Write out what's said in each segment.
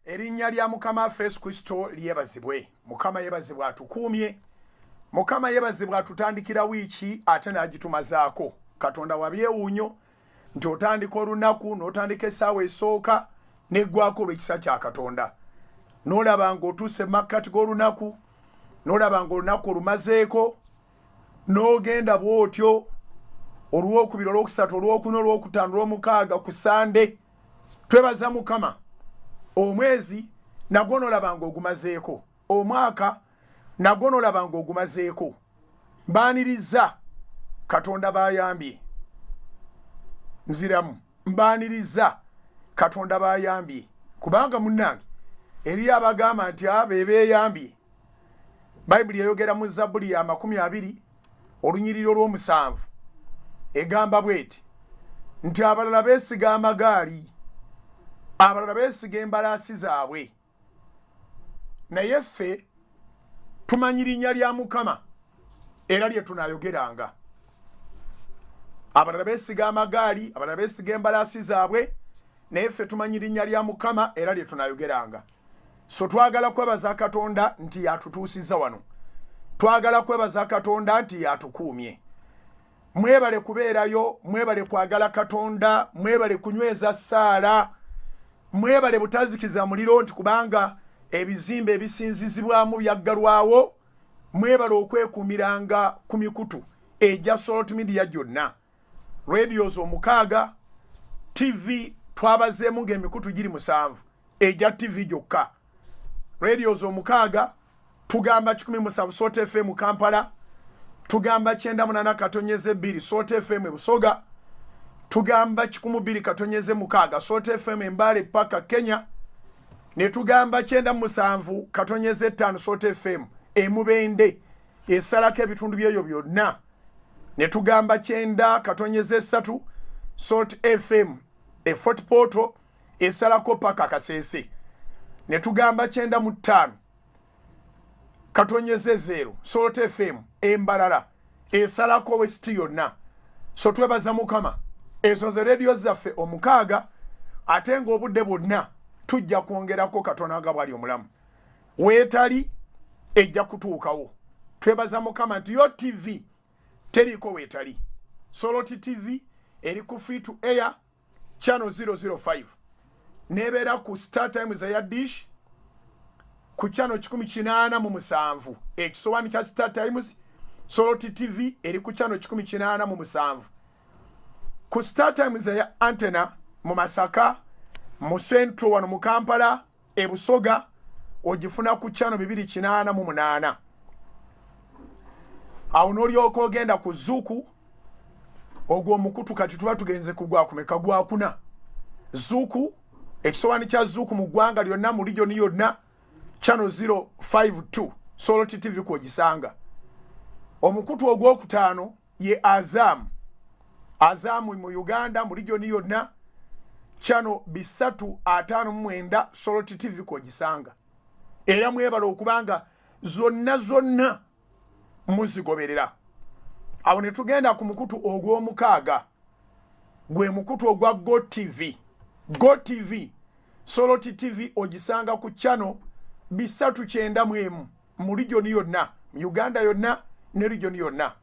Erinnya lya Mukama Yesu Kristo lyebazibwe. Mukama yebazibwe atukuumye. Mukama yebazibwe atutandikira wiiki ate n'agitumazaako. Katonda wabyewuunyo nti otandika olunaku n'otandika essaawa esooka n'eggwako olw'ekisa kya Katonda. N'olaba ng'otuuse mu makkati g'olunaku, n'olaba ng'olunaku olumazeeko, n'ogenda bw'otyo olwokubiri, olwokusatu, olwokuna, olwokutaano, olwomukaaga ku Sande. Twebaza Mukama. Omwezi nagwo n'olaba ng'ogumazeeko, omwaka nagwo n'olaba ng'ogumazeeko. Mbaaniriza Katonda bayambye, nziramu mbaaniriza Katonda bayambye, kubanga munnange eriyo abagamba nti abe beeyambye. Bayibuli eyogera mu Zabbuli ya 20 olunyiriri olw'omusanvu egamba bweti nti abalala beesiga amagaali, abalala beesiga embalaasi zaabwe, naye ffe tumanyi linnya lya Mukama era lye tunaayogeranga. Abalala beesiga amagaali, abalala beesiga embalaasi zaabwe, naye ffe tumanyi linnya lya Mukama era lye tunaayogeranga. So twagala kwebaza Katonda nti yatutuusizza wano. Twagala kwebaza Katonda nti yatukuumye. Mwebale kubeerayo, mwebale kwagala Katonda, mwebale kunyweza ssaala, mwebale butazikiza muliro nti kubanga ebizimbe ebisinzizibwamu byaggalwawo, mwebale okwekuumiranga ku mikutu egya Salt Media gyonna. Radios 6, TV twabazeemu ng'emikutu giri 7 egya TV gyokka. Radios 6 tugamba 17 Salt FM Kampala, tugamba 98.2 Salt FM Busoga, tugamba 102.6 Salt FM Mbale paka Kenya, ne tugamba 97.5 Salt FM Mubende esalako ebitundu byeyo byonna, ne tugamba 9.3 Salt FM Fort Portal esalako paka Kasese, ne tugamba 9.5 Salt FM Embalala esalako West yonna. So twebaza Mukama. Ezo ze radio zaffe 6 ate ng'obudde bwonna tujja kwongerako Katonda nga bwali omulamu. Weetali ejja kutuukawo. Twebaza Mukama nti yo TV teriko weetali. Salt TV eri ku free to air channel 005. Nebeera ku Star Times ya Dish ku channel 187. Ekisowani kya Star Times Salt TV eri ku channel 187. Ku Star Times ya Antenna mu Masaka, mu Central wano mu Kampala, e Busoga ogifuna ku channel 288. Awo n'olyoka ogenda ku Zuku, ogwo omukutu kati tuba tugenze kugwa kumeka gwakuna. Zuku, ekisowani kya Zuku mu ggwanga lyonna mu region yonna channel 052 Salt TV kwogisanga. Omukutu ogwokutaano ye Azam. Azam mu Uganda mu region yonna channel 359 Salt TV kwogisanga. Era mwebala okubanga zonna muzigoberera. Awo ne tugenda ku mukutu ogw'omukaaga, gwe mukutu ogwa Go TV. Go TV Salt TV ogisanga ku channel 391 mu region yonna, mu Uganda yonna ne region yonna.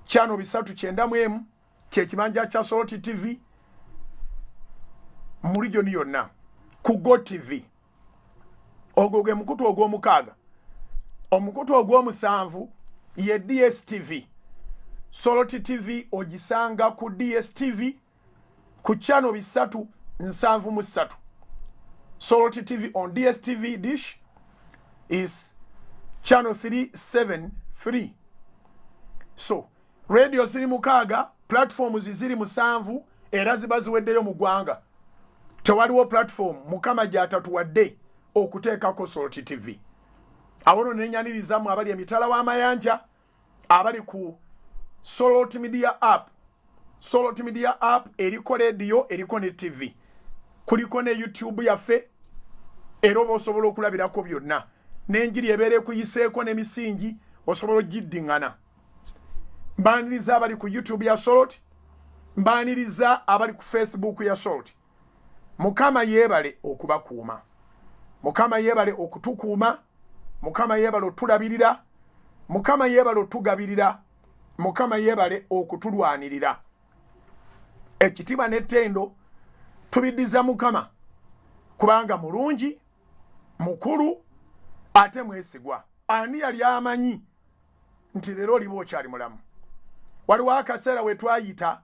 Channel 391 kye kibanja kya Salt TV mu region yonna ku Go TV. Ogwo gwe mukutu ogw'omukaaga. Omukutu ogw'omusanvu ye DSTV. Salt TV ogisanga ku DSTV ku channel 373. Salt TV on DSTV dish is channel 373. So radio ziri 6, platforms ziri 7 era ziba ziweddeyo mu ggwanga. Tewaliwo platform Mukama gy'atatuwadde okuteekako Salt TV. Awono nenyanirizamu abali emitala w'amayanja, abali ku Salt Media app. Salt Media app eriko radio, eriko ne TV. Kuliko ne YouTube yaffe, era oba osobola okulabirako byonna. N'enjiri ebeera ekuyiseeko n'emisingi osobola ogiddiŋŋana. Mbaaniriza abali ku YouTube ya Salt, mbaaniriza abali ku Facebook ya Salt. Mukama yebale okubakuuma. Mukama yebale okutukuuma. Mukama yebale otulabirira. Mukama yebale otugabirira. Mukama yebale okutulwanirira. Ekitiibwa n'ettendo tubiddiza Mukama kubanga mulungi, mukulu, ate mwesigwa. Ani yali amanyi nti leero oliba okyali mulamu? Waliwo akaseera we twayita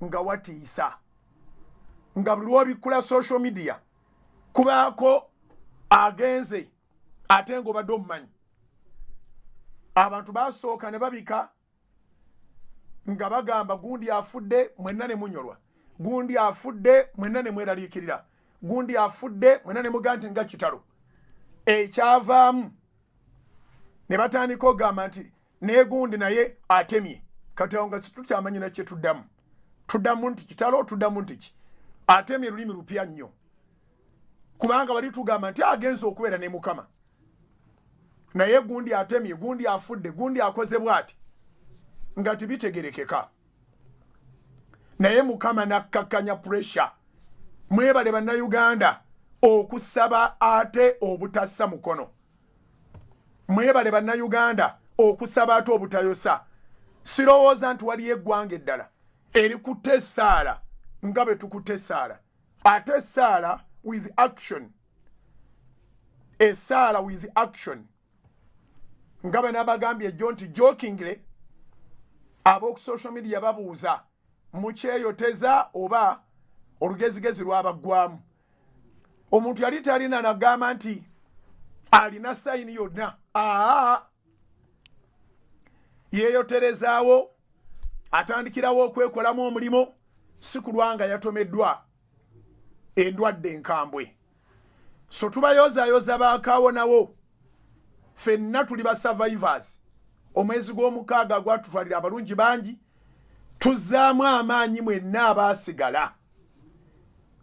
nga watiisa, nga buli lw'obikkula social media kubaako agenze ate ng'obadde omumanyi. Abantu basooka ne babika nga bagamba gundi afudde mwenna ne munyolwa, gundi afudde mwenna ne mweraliikirira, gundi afudde mwenna ne mugaa nti nga kitalo. Ekyavaamu ne batandika ogamba nti naye gundi naye atemye. Kati awo nga situkyamanyi nakye tuddamu. Tuddamu nti kitalo, tuddamu nti ki? Atemye lulimi lupya nnyo. Kubanga bali tugamba nti agenze okubeera ne Mukama. Naye gundi atemye, gundi afudde, gundi akoze bw'ati. Nga tibitegerekeka. Naye Mukama nakkakkanya pressure. Mwebale bannayuganda okusaba ate obutassa mukono. Mwebale bannayuganda okusaba ate obutayosa. Sirowooza nti waliyo eggwanga eddala erikutte essaala nga bwe tukutte essaala. Ate essaala with action. Essaala with action. Nga bwe nabagambye jjo nti jokingly ab'oku social media babuuza mukyeyoteza oba olugezigezi lwabaggwamu. Omuntu yali talina nagamba nti alina sayini yonna. Yeeyoterezaawo atandikirawo okwekolamu omulimo si kulwanga yatomeddwa endwadde enkambwe. So tubayozaayoza baakaawonawo. Ffenna tuli ba survivors. Omwezi gw'omukaaga gwatutwalira abalungi bangi. Tuzzaamu amaanyi mwenna abaasigala.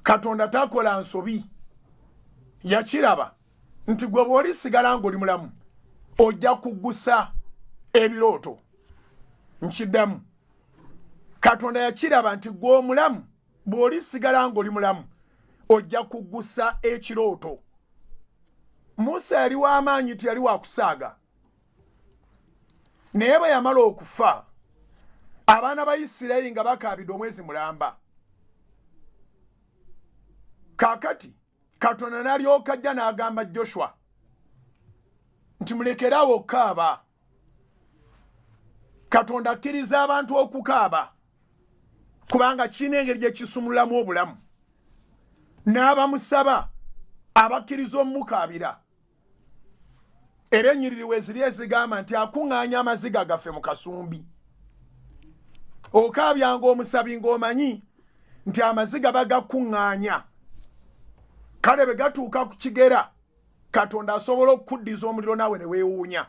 Katonda takola nsobi. Yakiraba nti gwe bw'olisigala ng'oli mulamu ojja kuggusa ebirooto. Nkiddamu. Katonda yakiraba nti gwe omulamu bw'olisigala ng'oli mulamu ojja kuggusa ekirooto. Musa yali w'amaanyi teyali wa kusaaga. Naye bwe yamala okufa abaana ba Isirayiri nga bakaabidde omwezi mulamba. Kaakati Katonda n'alyoka ajja n'agamba Joshua nti mulekerawo okukaaba. Katonda akkiriza abantu okukaaba kubanga kirina engeri gye kisumululamu obulamu. N'abamusaba abakkiriza omumukaabira. Era ennyiriri weeziri ezigamba nti akuŋŋaanya amaziga gaffe mu kasumbi. Okaabyanga omusabi ng'omanyi nti amaziga bagakuŋŋaanya. Kale bwe gatuuka ku kigera Katonda asobola okukuddiza omuliro naawe ne weewuunya.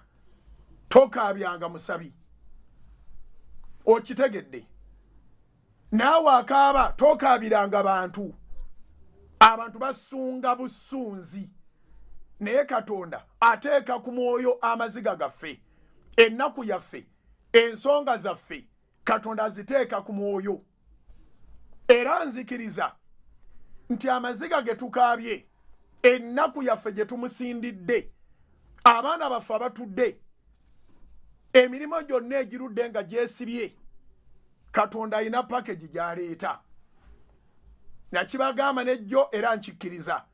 Tokaabyanga musabi. Okitegedde? Naawe akaaba tokaabiranga bantu. Abantu basunga busunzi. Naye Katonda ateeka ku mwoyo amaziga gaffe. Ennaku yaffe, ensonga zaffe, Katonda aziteeka ku mwoyo. Era nzikiriza nti amaziga ge tukaabye, ennaku yaffe gye tumusindidde, abaana baffe abatudde, emirimu gyonna egirudde nga gyesibye, Katonda alina package gy'aleeta. Nakibagamba nejjo era nkikkiriza.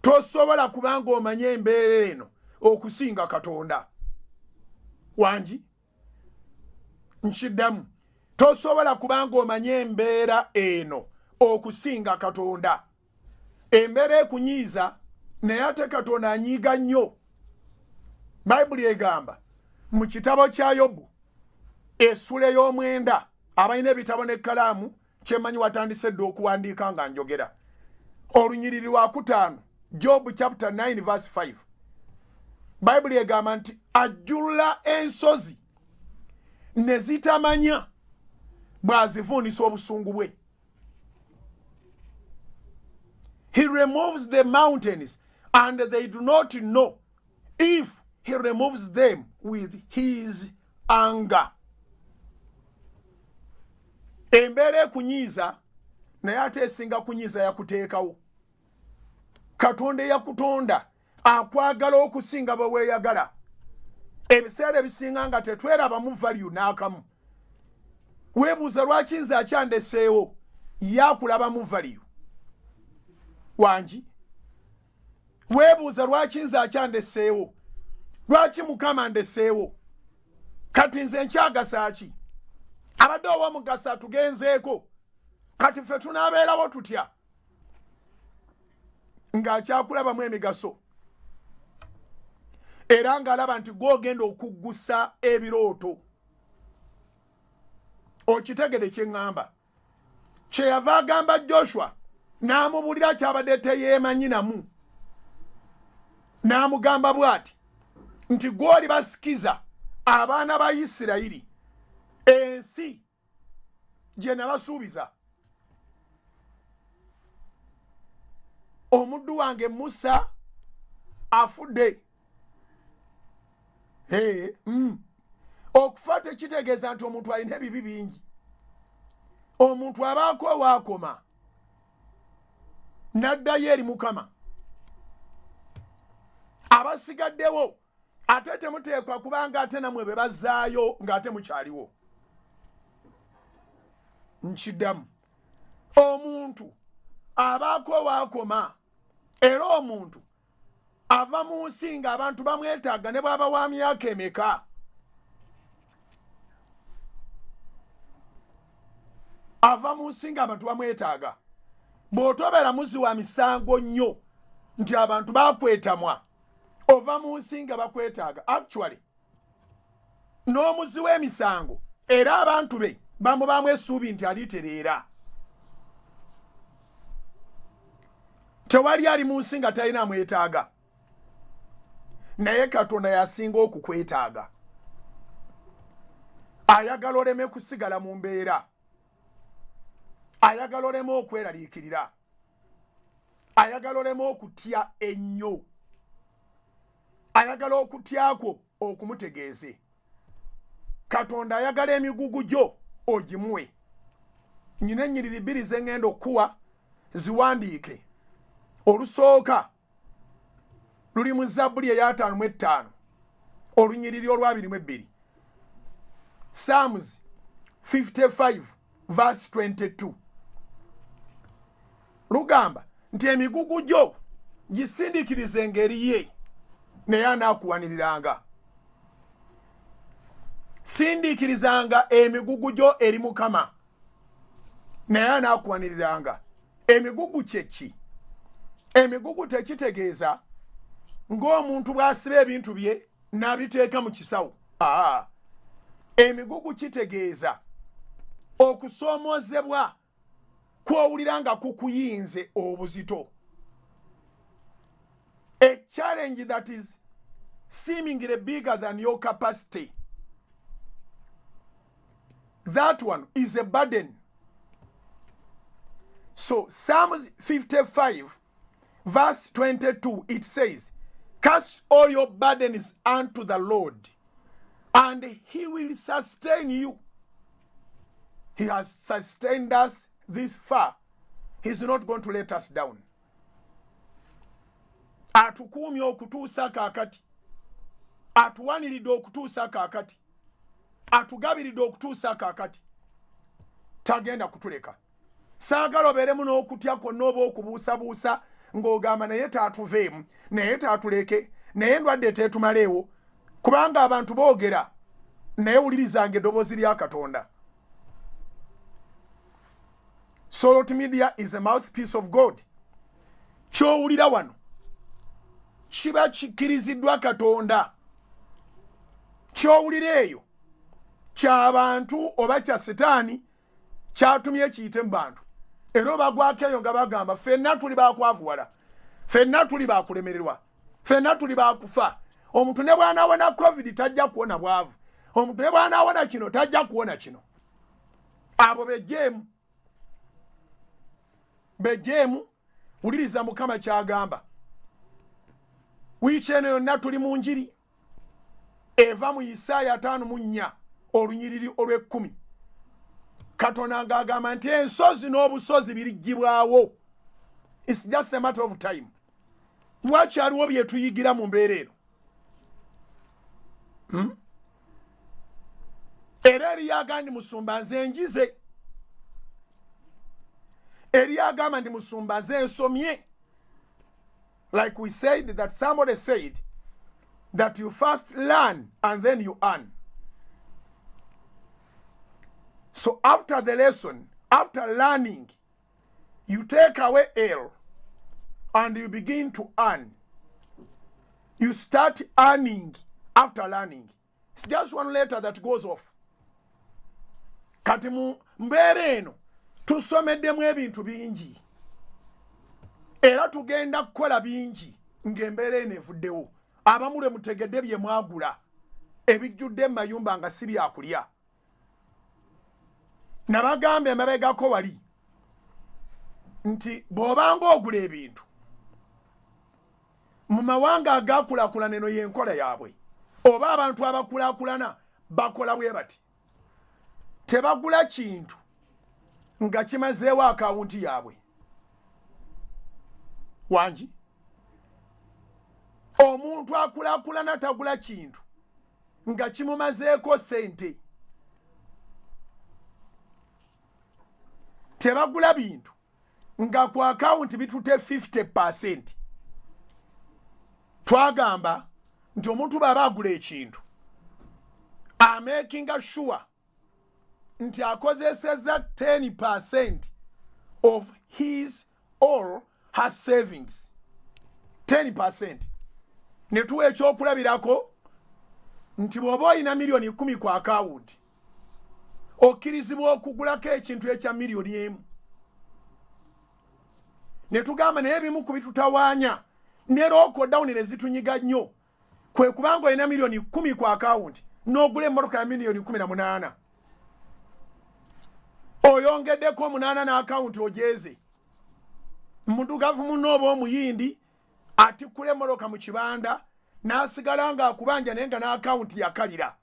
Tosobola kubanga omanye embeera eno okusinga Katonda. Wangi? Nkiddamu. Tosobola kubanga omanye embeera eno okusinga Katonda. Embeera ekunyiiza naye ate Katonda anyiiga nnyo. Bayibuli egamba mu kitabo kya Yobu essula ey'omwenda, abalina ebitabo n'ekkalaamu kyemanyi watandise dde okuwandiika nga njogera. Olunyiriri lwa 5 Job chapter 9 verse 5. Bayibuli egamba nti ajjula ensozi ne zitamanya bw'azivuunisa obusungu bwe. He removes the mountains and they do not know if he removes them with his anger. Embeera ekunyiiza naye ate esinga kunyiza yakuteekawo. Katonda yakutonda akwagala okusinga bwe weeyagala. Ebiseera ebisinga nga tetwerabamu value n'akamu. Weebuuza lwaki nze akyandeseewo yakulabamu value. Wangi weebuuza lwaki nze akyandeseewo, lwaki Mukama ndeseewo, kati nze nkyagasa ki? Abadde ow'omugasa atugenzeeko, kati ffe tunaabeerawo tutya ng'akyakulabamu emigaso era ng'alaba nti gw'ogenda okuggusa ebirooto. Okitegede kye ŋŋamba. Kyeyava agamba Joshua n'amubulira kyabadde teyeemanyi namu, n'amugamba bw'ati nti gw'oli basikiza abaana ba Isirayiri ensi gye nabasuubiza. Omuddu wange Musa afudde. Okufa tekitegeeza nti omuntu alina ebibi bingi. Omuntu abaako waakoma n'addayo eri Mukama. Abasigaddewo ate temuteekwa kubanga ate namwe be bazzaayo ng'ate mukyaliwo. Nkiddamu, omuntu abaako waakoma era omuntu ava mu nsi ng'abantu bamwetaaga ne bw'aba wa myaka emeka. Ava mu nsi ng'abantu bamwetaaga. Bw'otobeera muzi wa misango nnyo nti abantu bakwetamwa, ova mu nsi nga bakwetaaga. Actually n'omuzi w'emisango era abantu be bamubaamu essuubi nti alitereera. Tewali ali mu nsi nga talina amwetaaga, naye Katonda yasinga okukwetaaga. Ayagala oleme kusigala mu mbeera, ayagala oleme okweraliikirira, ayagala oleme okutya ennyo, ayagala okutyako okumutegeeze. Katonda ayagala emigugu gyo ogimuwe. Nyina ennyiriri bbiri ze ŋŋenda okuwa ziwandiike. Olusooka luli mu Zabbuli eya 55 olunyiriri olwa 22. Psalms 55 verse 22. Lugamba nti emigugu gyo gisindikirizenga eri ye naye anaakuwaniriranga. Sindikirizanga emigugu gyo eri Mukama naye anaakuwaniriranga. Emigugu kye ki? Emigugu tekitegeeza ng'omuntu bw'asiba ebintu bye n'abiteeka mu kisawo. Emigugu kitegeeza okusoomoozebwa kw'owulira nga kukuyinze obuzito. A challenge that is seemingly bigger than your capacity. That one is a burden. So Psalms 55 verse 22, it says, cast all your burdens unto the Lord, and he will sustain you. He has sustained us this far. He's not going to let us down. Atukumye okutuusa kaakati. Atuwaniridde okutuusa kaakati. Atugabiridde okutuusa kaakati. Tagenda kutuleka. Saagala obeeremu n'okutya kwonna oba okubuusabuusa ng'ogamba naye taatuveemu, naye taatuleke, naye endwadde teetumaleewo, kubanga abantu boogera naye wulirizanga eddoboozi lya Katonda. Solot Media is a mouthpiece of God. Ky'owulira wano kiba kikkiriziddwa Katonda. Ky'owulira eyo ky'abantu oba kya Setaani kyatumye kiyite mu bantu. Era bagwako eyo nga bagamba ffenna tuli bakwavuwala, ffenna tuli bakulemererwa, ffenna tuli bakufa. Omuntu ne bw'anaawona COVID tajja kuwona bwavu, omuntu ne bw'anaawona kino tajja kuwona kino. Abo bejjeemu, wuliriza Mukama ky'agamba. Wiiki eno yonna tuli mu njiri eva mu Isaaya 5:4 olunyiriri olw'ekkumi. Katonda ng'agamba nti ensozi n'obusozi biriggibwawo. It's just a matter of time. Wakyaliwo bye tuyigira mu mbeera eno. Era eriyagamba ndi musumba nze njize. Eriyagamba ndi musumba nze nsomye. Like we said, that somebody said that you first learn and then you earn. So after the lesson, after learning, you take away L and you begin to earn. You start earning after learning. It's just one letter that goes off. Kati mu mbeera eno tusomeddemu ebintu bingi. Era tugenda kukola bingi ng'embeera eno evuddewo. Abamu lwe mutegedde bye mwagula ebijjudde mu mayumba nga si byakulya. Nabagambye emabegako wali nti bw'obanga ogula ebintu mu mawanga agaakulaakulana eno y'enkola yaabwe, oba abantu abakulaakulana bakola bwe bati. Tebagula kintu nga kimazeewo akawunti yaabwe. Wangi omuntu akulaakulana tagula kintu nga kimumazeeko sente. Tebagula bintu nga ku akawunti bitute 50%. Twagamba nti omuntu baba agula ekintu amakinga sure nti akozeseza 10% of his or her savings. 10%. Netuwa ekyokulabirako nti bw'oba olina miliyoni 10 ku akawunti okkirizibwa okugulako ekintu ekya miliyoni 1. Netugamba naye ebimu ku bitutawaanya ne lockdown ne zitunyiga nnyo kwe kubanga olina miliyoni 10 ku akawunti n'ogula emmotoka ya miliyoni 18. Oyongeddeko 8 n'akawunti ojeeze. Mudugavu muno oba omuyindi atikula emmotoka mu kibanda n'asigala nga akubanja naye nga n'akawunti yakalira.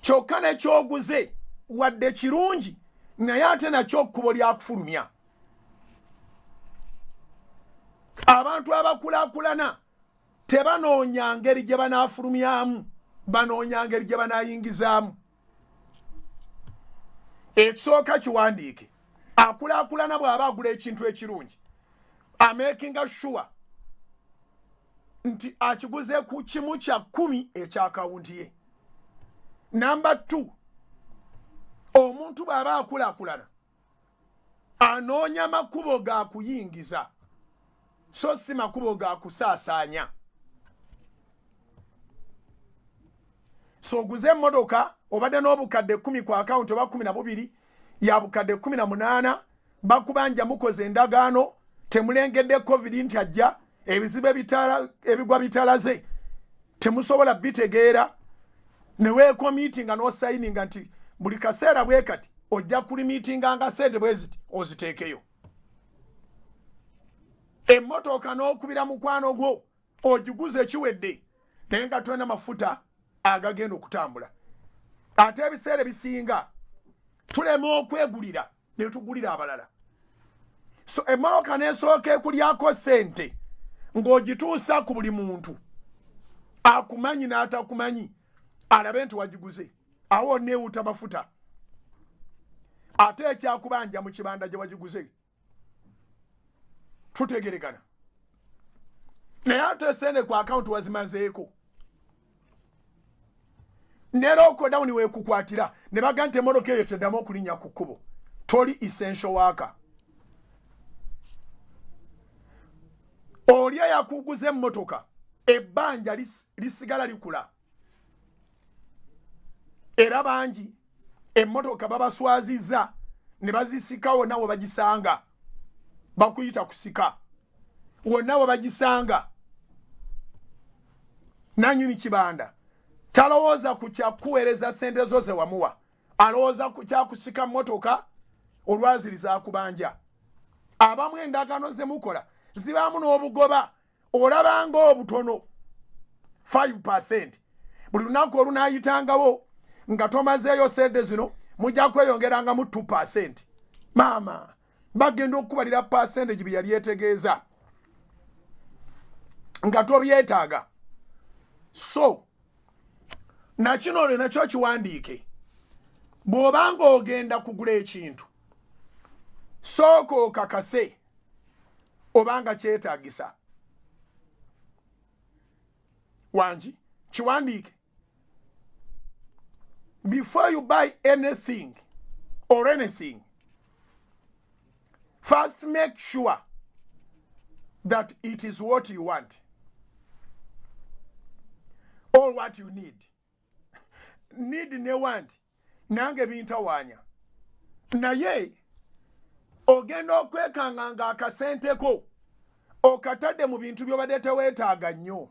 Kyokka nekyoguze wadde kirungi naye ate nakyo kkubo lyakufulumya. Abantu abakulaakulana tebanoonya ngeri gye banaafulumyamu, banoonya ngeri gye banaayingizaamu. Ekisooka kiwandiike. Akulaakulana bw'aba agula ekintu ekirungi amakinga sure nti akiguze ku kimu kya 10 ekyakawunti ye. Number 2, omuntu bw'aba akulaakulana anoonya makubo ga kuyingiza so si makubo ga kusaasaanya. So oguze emmotoka obadde n'obukadde 10 ku akawunti oba 12 ya bukadde 18 bakubanja mukoze endagaano temulengedde covid nti ajja ebizibe ebigwa bitalaze temusobola bitegeera ne weeko meeting no signing nti buli kaseera bwe kati ojja kuli meeting nga sente bweziti oziteekeyo. Emmotoka n'okubira mukwano gwo ogiguze kiwedde naye nga tolina mafuta agagenda okutambula. Ate ebiseera bisinga tulema okwegulira ne tugulira abalala. So emmotoka n'esooka ekulyako sente ng'ogituusa ku buli muntu akumanyi n'atakumanyi alabe nti wagiguze awo neewuta mafuta. Ate ekyakubanja mu kibanda gye wagiguze tutegeregana naye ate sente ku akawunti wazimazeeko. Ne lockdown weekukwatira ne baga nti emmotoka eyo teddamu okulinnya ku kkubo, toli essential worker. Oli yakuguze emmotoka ebbanja lisigala likula. Era bangi emmotoka babaswaziza ne bazisika wonna we bagisanga. Bakuyita kusika wonna we bagisanga. Nanyini kibanda talowooza ku kyakuweereza sente zo ze wamuwa, alowooza ku kyakusika mmotoka olwaziriza kubanja. Abamu endagaano ze mukola zibaamu n'obugoba olabanga obutono 5%. Buli lunaku olunaayitangawo nga tomazeeyo sente zino mujja kweyongeranga mu 2%. Mama bagenda okubalira percentage bye yali yetegeeza nga tobyetaaga. So nakino olwo nakyo kiwandiike. Bw'obanga ogenda kugula ekintu sooka okakase obanga kyetaagisa. Wanji kiwandiike. Before you buy anything or anything, first make sure that it is what you want or what you need. Need ne want nange bintawanya. Naye ogenda okwekanga nga akasenteko okatadde mu bintu by'obadde teweetaaga nnyo.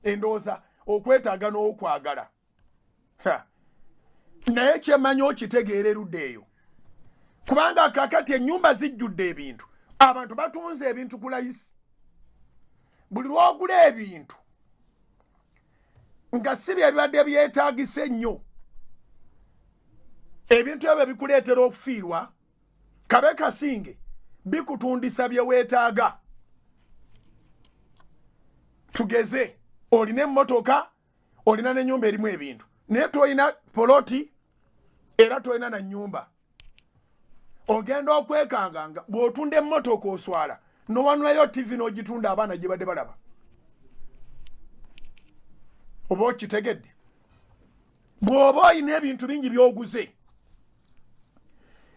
Endowooza okwetaaga n'okwagala. Naye kyemanyi okitegeera erudde eyo. Kubanga kakati ennyumba zijjudde ebintu. Abantu batunze ebintu ku layisi. Buli lwogula ebintu nga si bye bibadde byetaagise nnyo. Ebintu ebyo bikuleetera okufiirwa kabe kasinge bikutundisa bye weetaaga. Tugeze olina emmotoka olina n'ennyumba erimu ebintu naye toyina poloti era toyina na nnyumba. Ogenda okwekanganga bw'otunda emmotoka oswala n'owanulayo TV n'ogitunda abaana gye badde balaba. Oba okitegedde? Bw'oba olina ebintu bingi by'oguze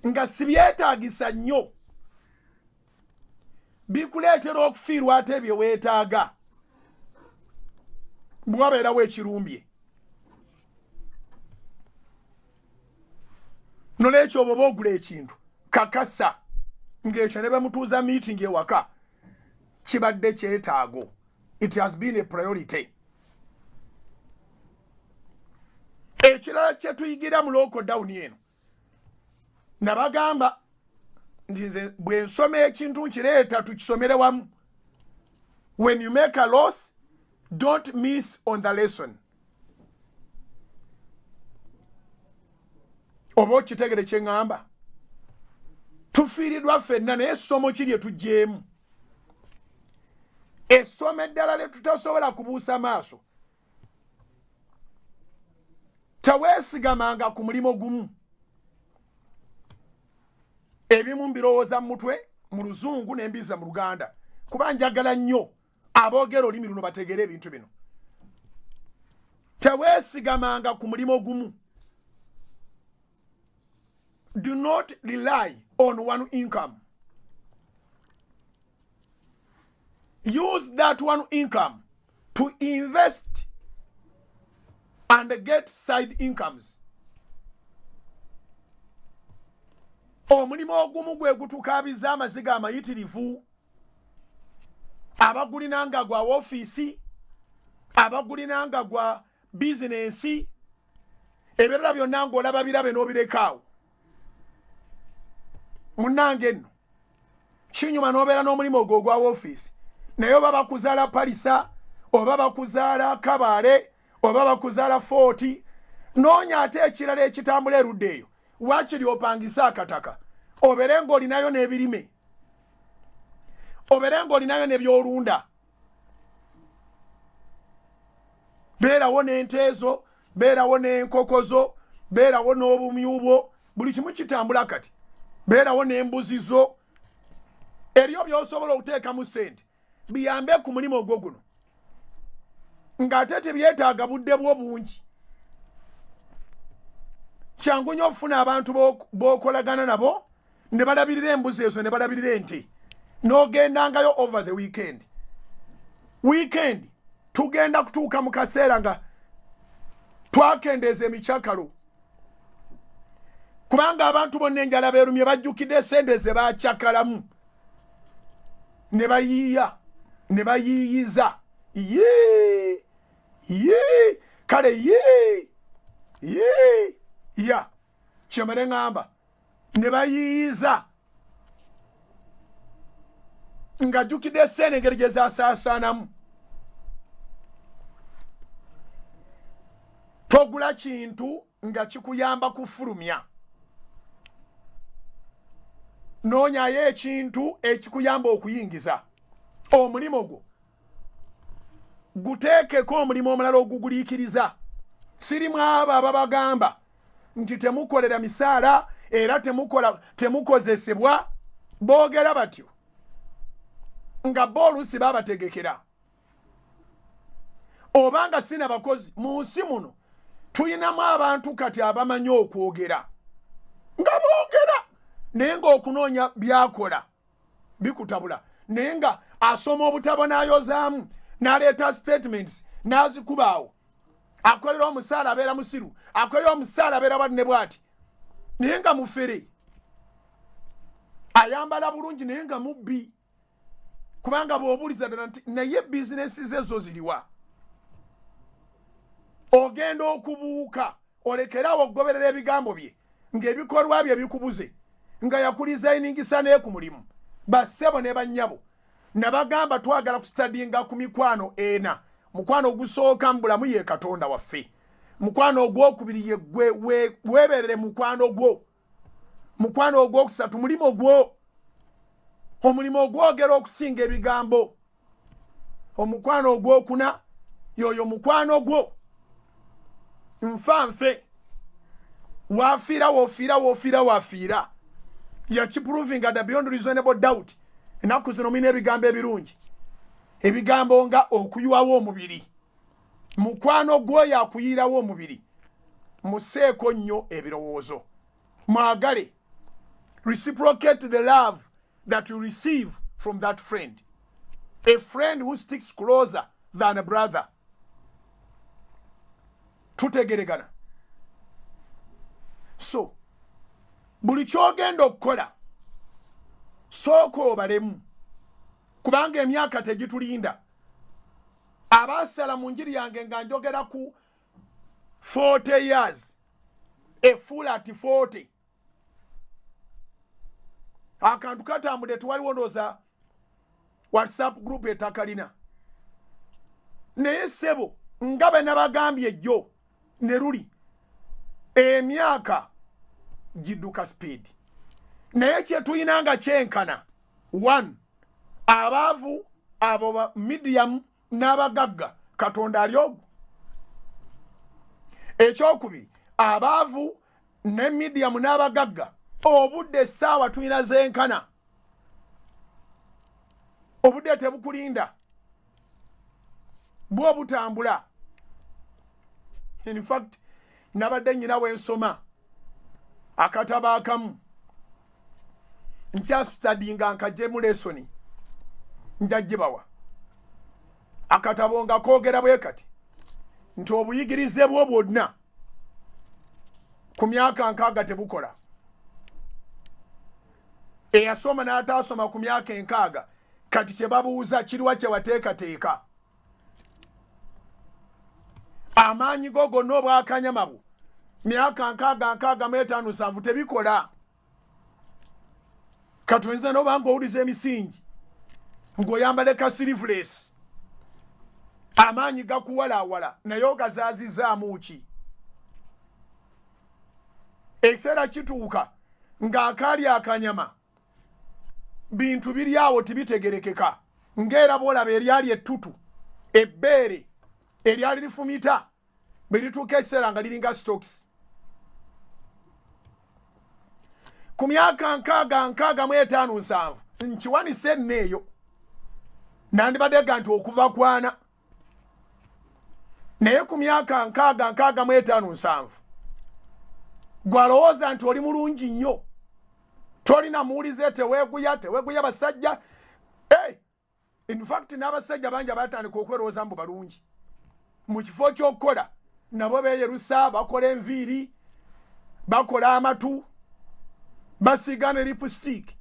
nga si byetaagisa nnyo bikuleetera okufiirwa ate bye weetaaga bwabeerawo ekirumbye. Nolwekyo bw'oba ogula ekintu kakasa ng'ekyo ne bamutuuza meeting ewaka kibadde kyetaago. It has been a priority. Ekirala kye tuyigira mu lockdown eno nabagamba nti bwe nsoma ekintu nkireeta tukisomere wamu. When you make a loss, don't miss on the lesson. Oba okitegere kye ŋŋamba. Tufiiriddwa ffenna naye essomo ki lye tuggyeemu? Essomo eddala lye tutasobola kubuusa maaso. Teweesigamanga ku mulimo gumu. Ebimu mbirowooza mu mutwe mu Luzungu ne mbiza mu Luganda kuba njagala nnyo aboogera olulimi luno bategere ebintu bino. Teweesigamanga ku mulimo gumu. Do not rely on one income. Use that one income to invest and get side incomes. Omulimu ogumu gwe gutukaabiza amaziga amayitirivu. Abagulinanga gwa ofiisi, abagulinanga gwa bizinensi, ebirala byonna ng'olaba birabe n'obirekaawo. Munnange nno kinyuma n'obeera n'omulimu ogwo ogwa ofiisi naye oba bakuzaala Palisa oba bakuzaala Kabaale oba bakuzaala Footi noonya ate ekirala ekitambula erudde eyo waakiri opangisa akataka obeere ng'olinayo n'ebirime obeere ng'olinayo n'ebyolunda beerawo n'ente ezo beerawo n'enkoko zo beerawo n'obumyu bwo buli kimu kitambula kati beerawo n'embuzi zo eryo by'osobola okuteekamu ssente biyambe ku mulimu ogwo guno ng'ate tebyetaaga budde bwo bungi. Kyangu nnyo okufuna abantu b'okolagana nabo ne balabirira embuzi ezo ne balabirira ente n'ogendangayo over the weekend. Weekend tugenda kutuuka mu kaseera nga twakendeeza emikyakalo kubanga abantu bonna enjala beerumye bajjukidde sente ze baakyakalamu ne bayiiya ne bayiiyiza kale ya kyemere ŋŋamba ne bayiiyiza ng'ajjukidde sente engeri gye zaasaasaanamu. Togula kintu nga kikuyamba kufulumya. Noonyayo ekintu ekikuyamba okuyingiza omulimo gwo. Guteekeko omulimo omulala oguguliikiriza. Sirimu abo ababagamba nti temukolera misaala era temukozesebwa, boogera batyo nga bo oluusi babategekera. Obanga sina bakozi mu nsi muno tuyinamu abantu kati abamanyi okwogera nga boogera naye ng'okunoonya byakola bikutabula, naye nga asoma obutabo n'ayozaamu n'aleeta statements n'azikubaawo. Akolera omusaala abeera musiru, akolera omusaala abeera bwanne bw'ati, naye nga mufere. Ayambala bulungi naye nga mubbi, kubanga bw'obuuliza ddala nti naye bizinesi ze zo ziriwa. Ogenda okubuuka olekerawo okugoberera ebigambo bye ng'ebikolwa bye bikubuze, nga yakulizayiningisa naye ku mulimu. Bassebo ne bannyabo nabagamba twagala kustadinga ku mikwano ena. Mukwano ogusooka mu bulamu ye Katonda waffe. Mukwano ogwokubiri ye gwe weeberere mukwano gwo. Mukwano ogwokusatu mulimo gwo. Omulimo ogwogera okusinga ebigambo. Omukwano ogwokuna yoyo mukwano gwo. Nfanfe wafiira yakiproving at beyond reasonable doubt. Enaku zino mina ebigambo ebirungi, ebigambo nga okuyuwawo omubiri. Mukwano gwo yakuyirawo omubiri. Museeko nnyo ebirowoozo. Mwagale. Reciprocate the love that you receive from that friend. A friend who sticks closer than a brother. Tutegeregana. So, buli kyogenda okukola sooka obalemu, kubanga emyaka tegitulinda. Abasala mu njiri yange nga njogera ku 40 years, a fool at 40. Akantu katambudde tewaliwo ndowooza WhatsApp group etakalina. Naye ssebo nga bwe nabagambye jjo ne luli, emyaka gidduka speed. Naye kye tulina nga kyenkana, 1, abaavu abo medium n'abagagga Katonda ali ogwo. Ekyokubiri, abaavu ne medium n'abagagga obudde essaawa tulina zenkana. Obudde tebukulinda, bwo butambula. In fact, nabadde nnyina wensoma akatabo akamu nkyasitadinga nkajjemu lesoni njaggibawa. Akatabo nga koogera bwe kati nti obuyigirize bwo bwonna ku myaka 6 tebukola. Eyasoma n'ataasoma ku myaka 6 kati kye babuuza kiriwa kye wateekateeka. Amaanyi go gonna obwakanyamabu myaka 6 tebikola. Katwenza noba ng'owuliza emisingi ng'oyambale ka sleeveless, amaanyi gakuwalaawala naye ogazaazizaamu ki? Ekiseera kituuka ng'akaali akanyama bintu biri awo tibitegerekeka, ng'era boolaba eryali ettutu ebbeere eryali lifumita bwe lituuka ekiseera nga liringa stocks. Ku myaka 65 nkiwanise nneeyo nandibadde ga nti okuva kwana. Naye ku myaka 65 gwalowooza nti oli mulungi nnyo, tolina muwulize, teweeguya basajja. In fact n'abasajja bangi abatandika okwerowooza mbu balungi. Mu kifo ky'okukola nabo beeyerusa, bakola enviiri, bakola amatu, basiga ne lipstick.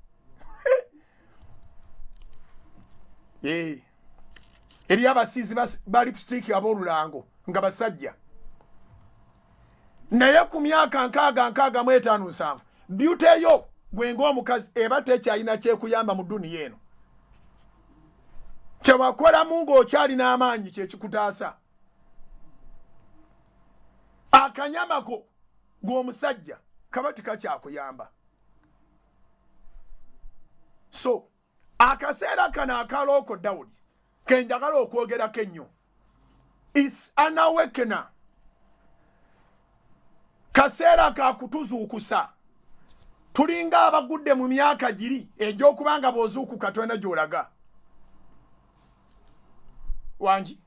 Eri abasiizi ba lipstick ab'olulango nga basajja. Naye ku myaka 65 beauty eyo bwenga omukazi eba tekyalina kyekuyamba mu dduniya eno. Kyewakolamu ng'okyalina amaanyi kye kikutaasa. Akanyamako ng'omusajja kaba tekakyakuyamba. So akaseera kano aka lockdown kenjagala okwogerako ennyo is an awakener. Kaseera ka kutuzuukusa. Tulinga abagudde mu myaka giri egy'okubanga bw'ozuukuka tolina gy'olaga. Wangi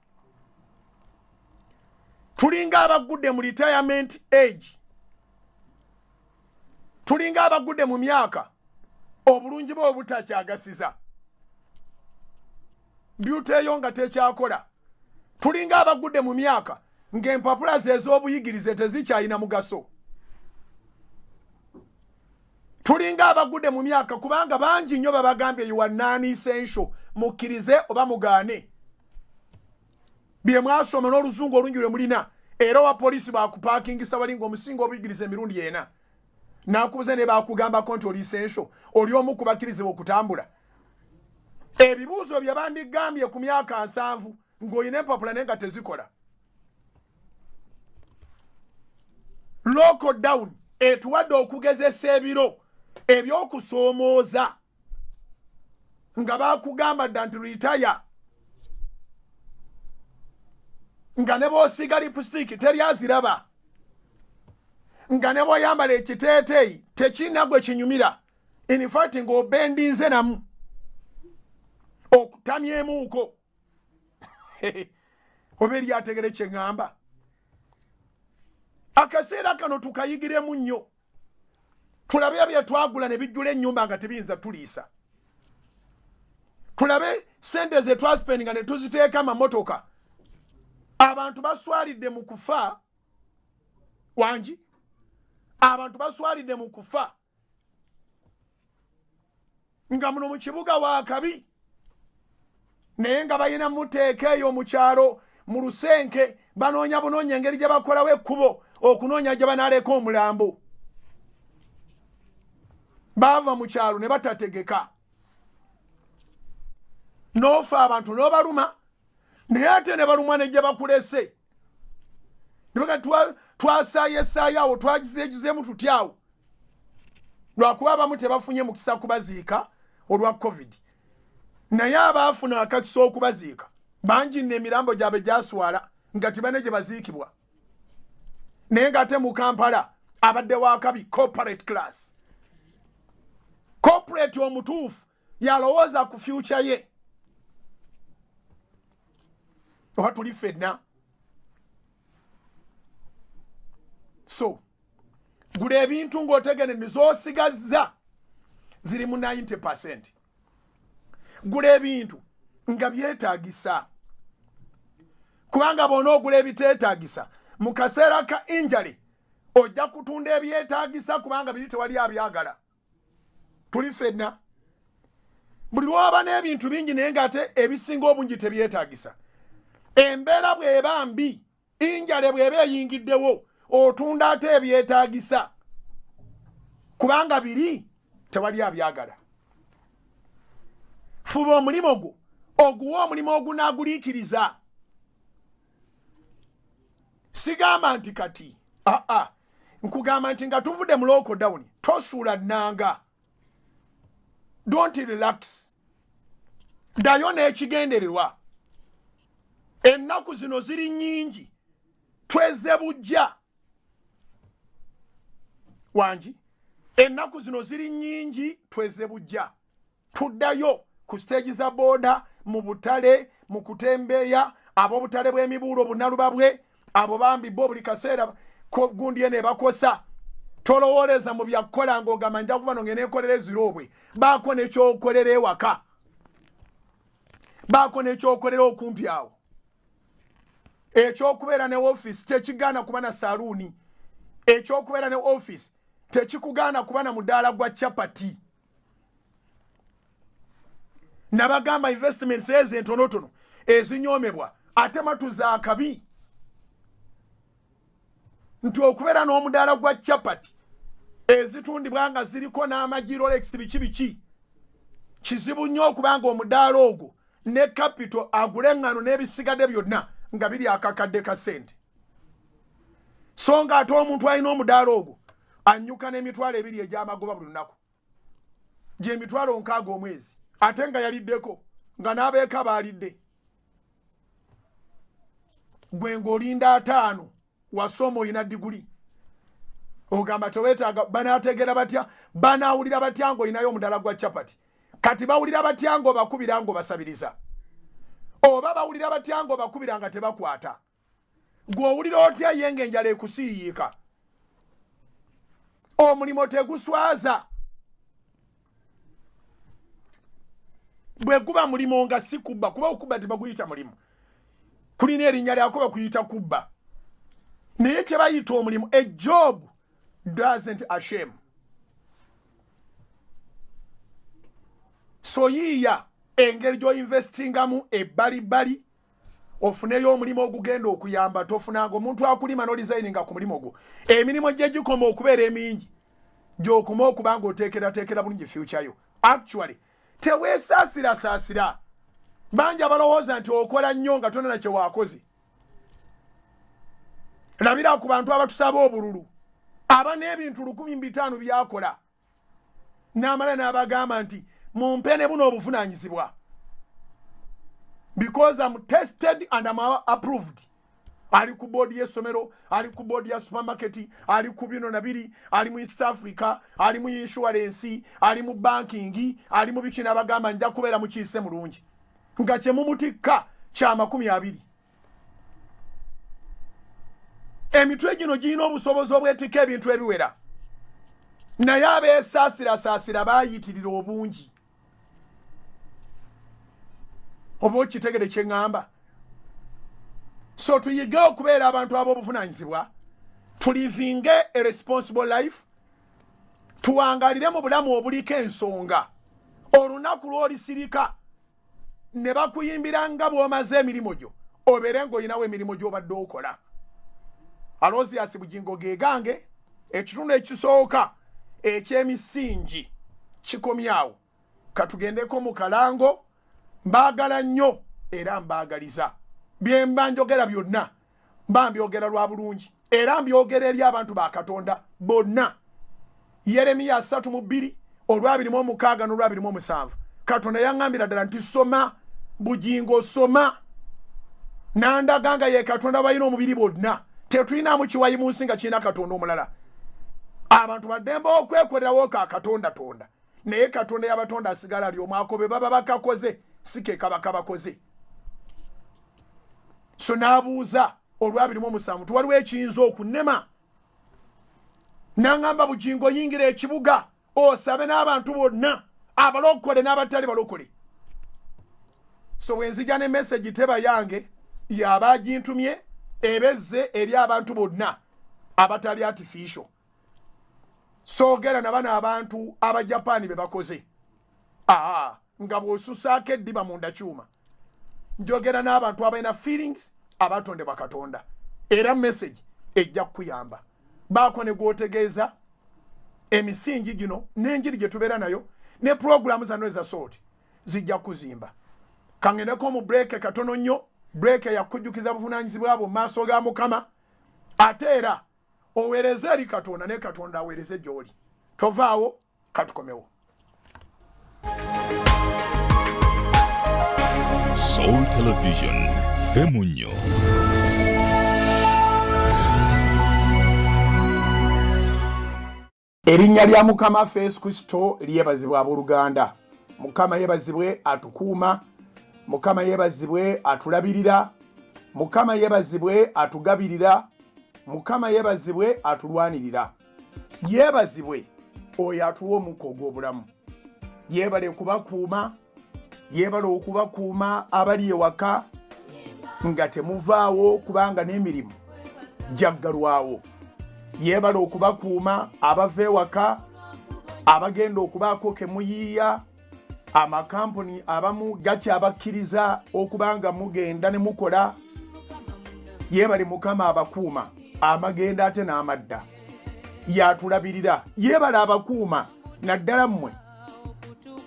tulinga abagudde mu retirement age. Tulinga abagudde mu myaka obulungi bwe obutakyagasiza. Beauty eyo nga tekyakola. Tulinga abagudde mu myaka ng'empapula ze ez'obuyigirize tezikyalina mugaso. Tulinga abagudde mu myaka kubanga bangi nnyo babagambye you are non-essential. Mukkirize oba mugaane. Bye mwasoma n'oluzungu olungi lwe mulina era wa poliisi baakupakingisa bali ng'omusinga obuyigirize emirundi ena. Nakubuze ne bakugambako nti oli essential. Oli omu ku bakkirizibwa okutambula. Ebibuuzo bye bandigambye ku myaka 7 ng'olina empapula naye nga tezikola. Lockdown etuwadde okugezesa ebiro ebyokusoomooza nga bakugamba dda nti retire nga ne bw'osiga lipstick teri aziraba nga ne bw'oyambala ekiteeteeyi tekirina gwe kinyumira. In fact ng'obendinze namu okutamyemuuko. Oba eri ategere kye ŋŋamba. Akaseera kano tukayigiremu nnyo. Tulabe bye twagula ne bijjula ennyumba nga tebiyinza tuliisa. Tulabe sente ze twaspendinga ne tuziteeka amamotoka. Abantu baswalidde mu kufa. Wangi abantu baswalidde mu kufa nga muno mu kibuga waakabi naye nga balina muteeka eyo mu kyalo mu Lusenke banoonya bunoonya engeri gye bakolawo ekkubo okunoonya gye banaaleka omulambo. Baava mu kyalo ne batategeka n'ofa abantu n'obaluma naye ate ne balumwa ne gye bakulese nibaga twasaayesaaya awo twagizeegizeemu tutyawo lwakuba abamu tebafunye mukisa kubaziika olwa covid naye abaafuna akakisa okubaziika bangi nno emirambo gyabwe gyaswala nga tibane gye baziikibwa naye ng'ate mu Kampala abadde waakabi corporate class. Corporate omutuufu yalowooza ku future ye. Oba tuli ffenna. So gula ebintu ng'otegene nizosigazza ziri mu 90%. Gula ebintu nga byetaagisa kubanga bona ogula ebiteetaagisa mu kaseera ka injury ojja kutunda ebyetaagisa kubanga biri tewali abyagala. Tuli ffenna buli lwaba n'ebintu bingi naye ng'ate ebisinga obungi tebyetaagisa. Embeera bw'eba mbi injury bw'eba eyingiddewo otunda ate ebyetaagisa kubanga biri tewali abyagala. Fuba omulimu gwo oguwa omulimu ogunaaguliikiriza. Sigamba nti kati nkugamba nti nga tuvudde mu lockdown tosuula nnanga. Don't relax. Ddayo n'ekigendererwa. Ennaku zino ziri nnyingi tweze bujja. Wangi ennaku zino ziri nnyingi tweze bujja. Tuddayo ku stage za boda mu butale mu kutembeeya ab'obutale bw'emibuulo bunnalubabwe abo bambi bo buli kaseera ko gundi ene bakosa. Tolowooleza mu byakukola ng'ogamba nja kuva nongene ekolera eziroobwe. Baako n'ekyokolera ewaka. Baako n'ekyokolera okumpi awo. Ekyokubeera ne office tekigaana kuba na saluuni. Ekyokubeera ne office tekikugaana kuba na mudaala gwa chapati. Nabagamba investments ezo entonotono ezinyoomebwa ate matuza akabi. Nti okubeera n'omudaala gwa chapati ezitundibwa nga ziriko n'amagi Rolex biki kizibu nnyo okubanga omudaala ogwo ne capital agule eŋŋano n'ebisigadde byonna nga biri akakadde ka sente. so nga ate omuntu alina omudaala ogwo annyuka n'emitwalo 2 egy'amagoba buli lunaku gy'emitwalo 6 omwezi ate nga yaliddeko nga n'abeeka baalidde gwe ng'olinda 5 wasoma olina diguli ogamba teweetaaga banaategeera batya banaawulira batya ng'olinayo omudala gwa capati kati bawulira batya ng'obakubira ng'obasabiriza oba bawulira batya ng'obakubira nga tebakwata gw'owulira otya ye ng'enjala ekusiiyiika omulimo teguswaza bwe guba mulimo nga si kubba kuba okubba tebaguyita mulimu kulina erinnya lyako bakuyita kubba naye kye bayita omulimu a job doesn't ashame so yiiya engeri gy'oinvestingamu ebbalibbali ofuneyo omulimu ogugenda okuyamba tofunanga omuntu akulima n'olizayininga ku mulimu gwo emirimu gye gikoma okubeera emingi gy'okoma okuba nga oteekerateekera bulungi future yo actually teweesaasirasaasira bangi abalowooza nti okola nnyo nga tonna kye waakoze labira ku bantu abatusaba obululu aba n'ebintu 1,500 byakola n'amala n'abagamba nti mumpe ne buno obuvunaanyizibwa because I'm tested and I'm approved ali ku board y'essomero ali ku board ya supermarket ali ku bino nabiri ali mu East Africa ali mu insurance ali mu banking ali mu biki n'abagamba nja kubeera mu kiise mulungi nga kye mumutikka kya 20 emitwe gino girina obusobozi obwetikka ebintu ebiwera naye abeesaasirasaasira baayitirira obungi oba okitegere kye ŋŋamba so tuyige okubeera abantu ab'obuvunaanyizibwa tulivinge a responsible life tuwangalire mu bulamu obuliko ensonga olunaku lw'olisirika ne bakuyimbira nga bw'omaze emirimu gyo obeere ng'olinawo emirimu gy'obadde okola Alozias Bugingo gegange ekitundu ekisooka eky'emisingi kikomyawo katugendeko mu kalango mbaagala nnyo era mbaagaliza bye mba njogera byonna mba mbyogera lwa bulungi era mbyogera eri abantu ba Katonda bonna Yeremiya 3:2 olwa26 n'olwa27 Katonda yaŋŋambira ddala nti soma Bugingo soma nandaganga ye Katonda balina omubiri bonna tetulinamu kiwayi mu nsi nga kirina Katonda omulala abantu baddemba okwekolerawo ka Katonda tonda naye Katonda y'abatonda asigala ali omwako be baba bakakoze sike kabaka bakoze so n'abuuza olwa27 waliwo ekiyinza okunnema n'aŋŋamba Bugingo yingira ekibuga osabe n'abantu bonna abalokole n'abatali balokole so bwenzija ne message teba yange yabagintumye ebezze eri abantu bonna abatali artificial so gera nabana abantu aba Japan be bakoze nga bw'osusaako eddiba munda kyuma njogera n'abantu abalina feelings abatonde bakatonda era message ejja kukuyamba baako ne gwotegeeza emisingi gino n'enjiri gye tubeera nayo ne programu zano eza sort zijja kuzimba kangendeko mu break katono nnyo break yakujjukiza buvunaanyizibwa bwo maaso ga Mukama ate era oweereze eri Katonda ne Katonda aweereze gy'oli tovaawo katukomewo Soul Television Femunyo erinnya lya Mukama Yesu Kristo lyebazibwa abooluganda Mukama yebazibwe atukuuma Mukama yebazibwe atulabirira Mukama yebazibwe atugabirira Mukama yebazibwe atulwanirira yebazibwe oyo atuwa omukka ogw'obulamu yebale kubakuuma yebale okubakuuma abali ewaka nga temuvaawo kubanga n'emirimu jaggalwawo yebale okubakuuma abava ewaka abagenda okubaako kemuyiiya amakampuni abamu gakyabakkiriza okubanga mugenda ne mukola yebale Mukama abakuuma amagenda ate n'amadda yatulabirira yebale abakuuma naddala mmwe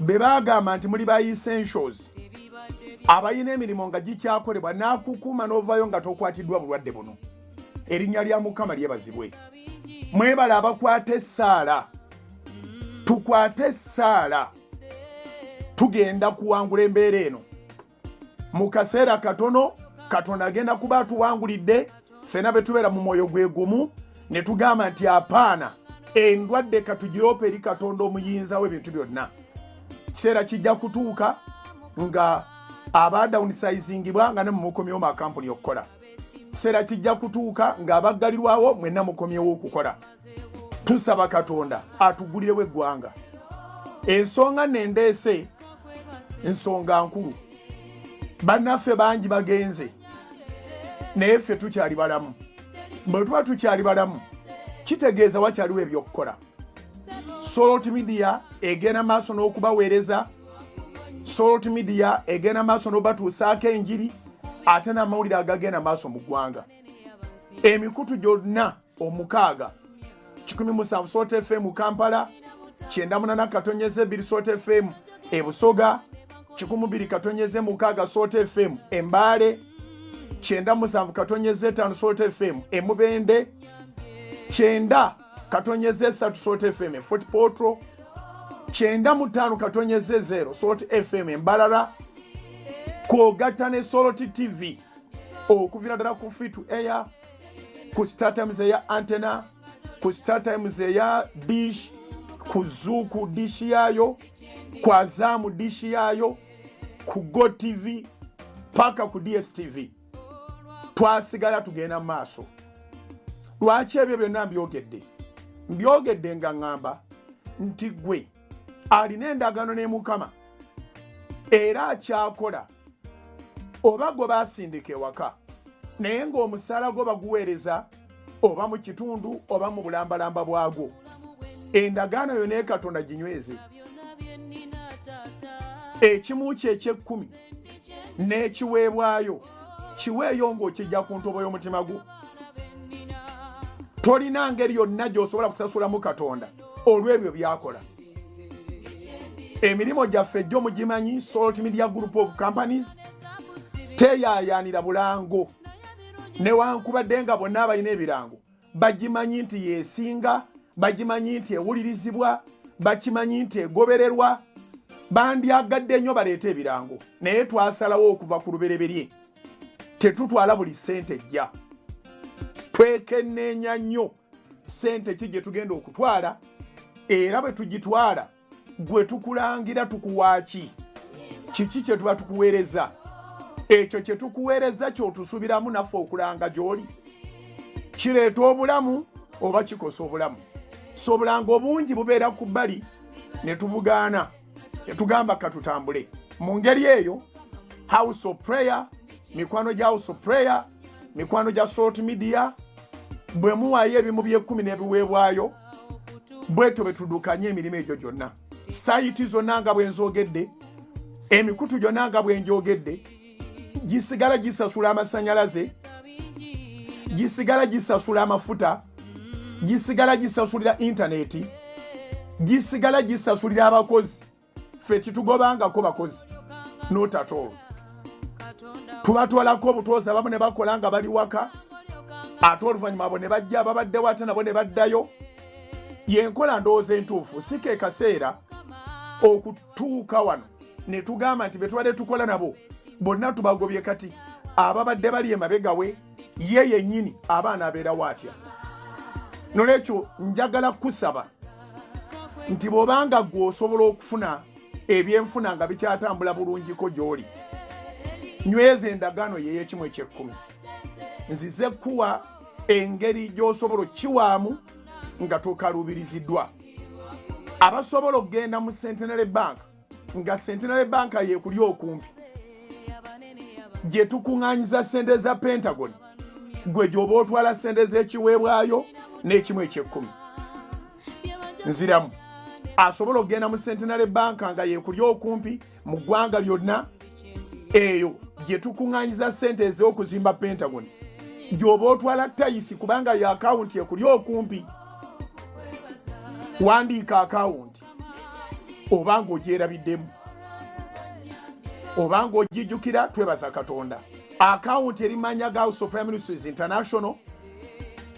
be bagamba nti muli ba essentials abayina emirimu nga gikyakolebwa n'akukuuma n'ovaayo nga tokwatiddwa bulwadde buno erinnya lya Mukama lyebazibwe. Mwebala abakwata essaala, tukwate essaala, tugenda kuwangula embeera eno. Mu kaseera katono Katonda agenda kuba tuwangulidde, ffenna be tubeera mu mwoyo gwe gumu ne tugamba nti apaana endwadde katugiroopa eri Katonda omuyinza w'ebintu byonna. Kiseera kijja kutuuka nga abadawunisayizingibwa nga ne mumukomyewo makampuni okukola. Kiseera kijja kutuuka nga abaggalirwawo mwenna mukomyewo okukola. Tusaba Katonda atugulirewo eggwanga. Ensonga nendeese ensonga nkulu. Bannaffe bangi bagenze naye ffe tukyali balamu. Bwe tuba tukyali balamu kitegeeza wakyaliwo ebyokukola. Salt Media egenda maaso n'okubaweereza. Salt Media egenda maaso n'obatuusaako enjiri ate n'amawulire agagenda maaso mu ggwanga. Emikutu gyonna omukaaga 17 Salt FM Kampala, 98.2 Salt FM e Busoga, 102.6 Salt FM e Mbale, 97.5 Salt FM e Mubende, 9.3 Salt FM e Fort Portal, 95.0 Salt FM e Mbalala, kwogatta ne Salt TV okuvira ddala ku free to air, ku StarTimes eya Antenna, ku StarTimes eya Dish, ku Zuku Dish yayo, ku Azamu Dish yayo, ku Go TV paka ku DSTV. Twasigala tugenda maaso. Lwaki ebyo byonna mbyogedde nga ngamba nti gwe alina endagaano ne Mukama era akyakola, oba gwe basindika ewaka naye ng'omusaala gwo baguweereza oba mu kitundu oba mu bulambalamba bwagwo. Endagaano yo ne Katonda ginyweze. Ekimu kye eky'ekkumi n'ekiweebwayo kiweeyo ng'okijja ku ntobo y'omutima gwo. Tolina ngeri yonna gy'osobola kusasulamu Katonda olw'ebyo by'akola. Emirimu gyaffe gyo mugimanyi. Salt Media Group of Companies teyaayaanira bulango, newankubadde nga bonna abalina ebirango bagimanyi nti yeesinga, bagimanyi nti ewulirizibwa, bakimanyi nti egobererwa. Bandyagadde nnyo baleeta ebirango, naye twasalawo okuva ku lubereberye tetutwala buli ssente ejja. Twekenneenya nnyo ssente ki gye tugenda okutwala, era bwe tugitwala gwe tukulangira tukuwaaki. Kiki kye tuba tukuweereza? Ekyo kye tukuweereza ky'otusubiramu naffe okulanga gy'oli. Kireeta obulamu oba kikosa obulamu? So obulango obungi bubeera ku bbali ne tubugaana, ne tugamba katutambule. Mu ngeri eyo House of Prayer, mikwano gya House of Prayer, mikwano gya Salt Media, bwe muwaayo ebimu by'ekkumi n'ebiweebwayo, bweto bwe tuddukanye emirimu egyo gyonna. Sayiti zonna nga bwe nzoogedde, emikutu gyonna nga bwe njogedde, gisigala gisasula amasannyalaze, gisigala gisasula amafuta, gisigala gisasulira intaneti, gisigala gisasulira abakozi. Ffe titugobangako bakozi not at all. Tubatwalako obutuuza abamu ne bakola nga bali waka, ate oluvannyuma abo ne bajja ababadde wate nabo ne baddayo. Yenkola ndowooza entuufu. Si ke kaseera okutuuka wano ne tugamba nti be tubadde tukola nabo bonna tubagobye kati ababadde bali emabega we ye yennyini abaana abeerawo atya. Nolwekyo njagala kusaba nti bw'obanga gwe osobola okufuna ebyenfuna nga bikyatambula bulungiko gy'oli, nyweza endagaano ye y'ekimu eky'ekkumi. Nzize kuwa engeri gy'osobola okkiwaamu nga tokalubiriziddwa. Abasobola okgenda mu Centenary Bank nga Centenary Bank yeekuli okumpi, gye tukuŋŋaanyiza ssente za Pentagon, gwe gy'oba otwala ssente z'ekiweebwayo n'ekimu eky'ekkumi. Nziramu asobola okgenda mu Centenary Bank nga yeekuli okumpi mu ggwanga lyonna, eyo gye tukuŋŋaanyiza ssente ez'okuzimba Pentagon, gy'oba otwala tayisi kubanga ya akawunti ekuli okumpi. Wandiika akawunti oba ng'ogyerabiddemu oba ng'ogijjukira, twebaza Katonda. Akawunti erimanya ga House of Prime Ministers International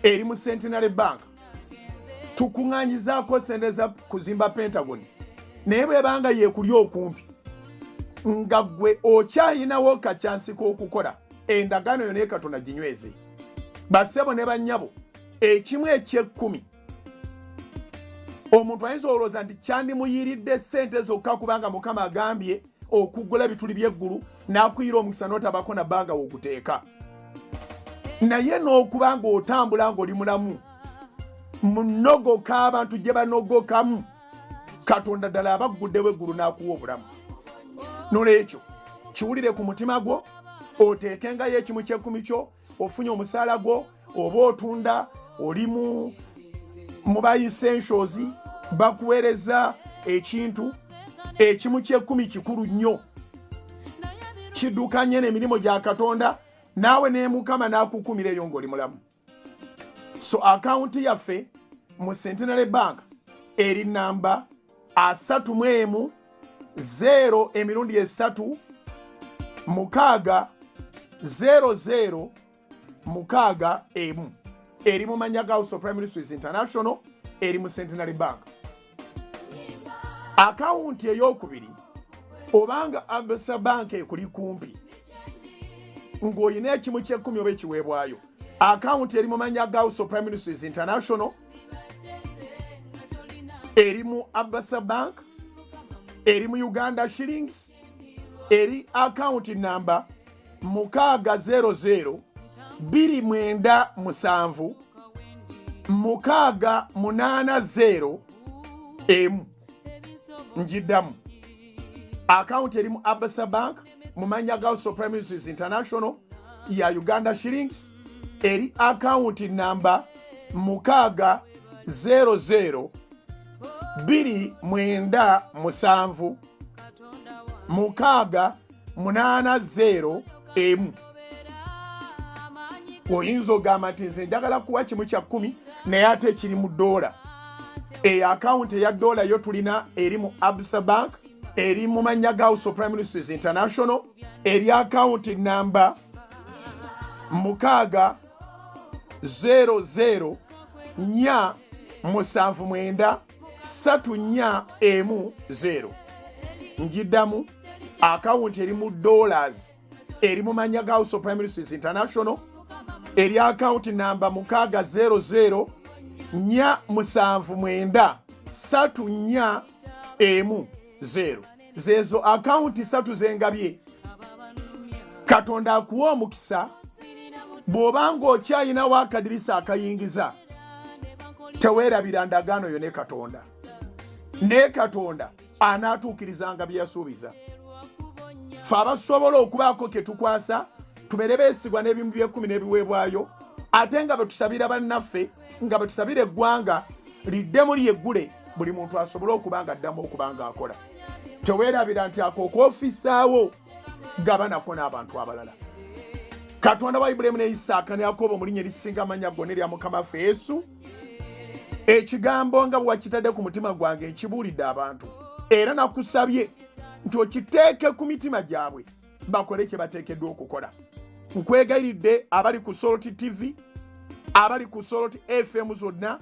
eri mu Centenary Bank tukuŋŋaanyizaako sente za kuzimba Pentagon naye bwebanga yeekuli okumpi nga gwe okyayinawo kacyansi k'okukola endagaano yo naye Katonda ginyweze. Bassebo ne bannyabo ekimu eky'ekkumi omuntu ayinza olowooza nti kyandimuyiiridde ssente zokka kubanga Mukama agambye okugula ebituli by'eggulu n'akuyira omukisa n'otabako na bbanga woguteeka. Naye n'okuba ng'otambula ng'oli mulamu munogoka abantu gye banogokamu Katonda ddala abagguddewo eggulu n'akuwa obulamu. N'olwekyo kiwulire ku mutima gwo oteekengayo ekimu ky'ekkumi kyo ofunye omusaala gwo oba otunda oli mu ba essentials bakuweereza ekintu ekimu ky'ekkumi kikulu nnyo kiddukanye n'emirimu gya Katonda naawe ne Mukama n'akukumira eyo ng'oli mulamu. So akawunti yaffe mu Centenary Bank eri namba 31 0 emirundi 3 6 00 6 1 eri mu Manyaga House of Prime Ministers International eri mu Centenary Bank. Akawunti ey'okubiri obanga Absa Bank ekuli kumpi ng'olina ekimu ky'ekkumi oba ekiweebwayo akawunti eri mu Manyaga House of Prime Ministers International eri mu Absa Bank eri mu Uganda Shillings eri akawunti namba 600 297 680 emu. Njiddamu akawunti eri mu Absa Bank mu Manyaga House of Prime Ministers International ya Uganda Shillings eri akawunti namba 600 297 680 emu. Oyinza ogamba nti nze njagala kuwa kimu kya 10 naye ate kiri mu $. Akawunti eya $, yo tulina eri mu Absa Bank eri mu Manyaga House of Prime Ministers International eri akawunti namba 600 479 3410. Njiddamu akawunti eri mu $, eri mu Manyaga House of Prime Ministers International eri akawunti namba 600 479 3410. Zezo akawunti 3 zengabye. Katonda akuwa omukisa bw'obanga okyayinawo akadirisa akayingiza teweerabira ndagaano yo ne Katonda. Ne Katonda anaatuukirizanga bye yasuubiza. Ffe abasobola okubaako ke tukwasa tubeere beesigwa n'ebimu by'ekkumi n'ebiweebwayo ate nga bwe tusabira bannaffe nga bwe tusabira eggwanga liddemu lyeggule buli muntu asobole okuba nga addamu okuba nga akola. Teweerabira nti ako okwofisaawo gabanako n'abantu abalala. Katonda wa Ibulayimu ne Isaaka ne Yakobo mu linnya erisinga amannya gonna erya Mukama waffe Yesu ekigambo nga bwe wakitadde ku mutima gwange nkibuulidde abantu era nakusabye nti okiteeke ku mitima gyabwe bakole kye bateekeddwa okukola. Nkwegayiridde abali ku Salt TV abali ku Salt FM zonna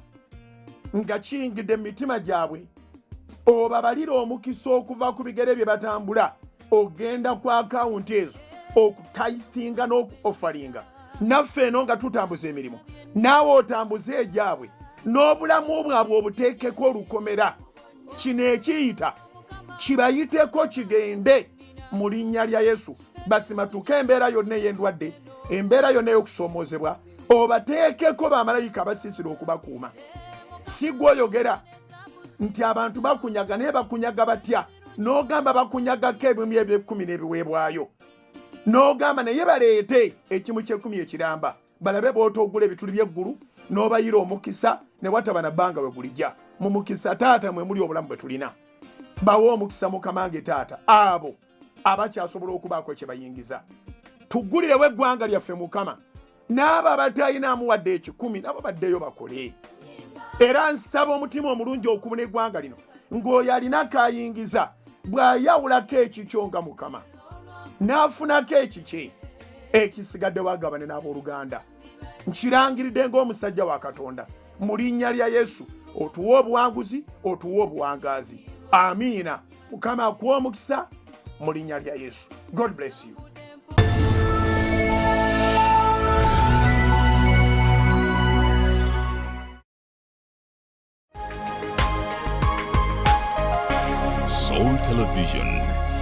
nga kiyingidde mu mitima gyabwe obabalira omukisa okuva ku bigere bye batambula ogenda ku akawunti ezo okutayithinga n'okuofaringa naffe eno nga tutambuza emirimu naawe otambuze egyabwe n'obulamu bwabwe obuteekeko olukomera. Kino ekiyita kibayiteko kigende mu linnya lya Yesu basimatuke embeera yonna ey'endwadde embeera yonna ey'okusoomoozebwa obateekeko bamalayika abasiisira okubakuuma. Si gwoyogera nti abantu bakunyaga naye bakunyaga batya n'ogamba bakunyagako ebimu eby'ekkumi n'ebiweebwayo n'ogamba naye baleete ekimu ky'ekkumi ekiramba balabe bw'otoogula ebituli by'eggulu n'obayira omukisa ne wataba na bbanga we gulijja. Mu mukisa taata mwe muli obulamu bwe tulina. Bawe omukisa Mukama nge taata abo abakyasobola okubaako kye bayingiza. Tuggulirewo eggwanga lyaffe Mukama n'abo abatayinaamu wadde ekikumi nabo baddeyo bakole. Era nsaba omutima omulungi okubuna eggwanga lino ng'oyo alina kayingiza bw'ayawulako ekikyo nga Mukama n'afunako ekikye ekisigadde wagabane n'abooluganda. nkirangiridde ng'omusajja wa Katonda mu linnya lya Yesu otuwe obuwanguzi otuwe obuwangaazi. Amiina. Mukama akuwe omukisa mu linnya lya Yesu. God bless you. Soul Television,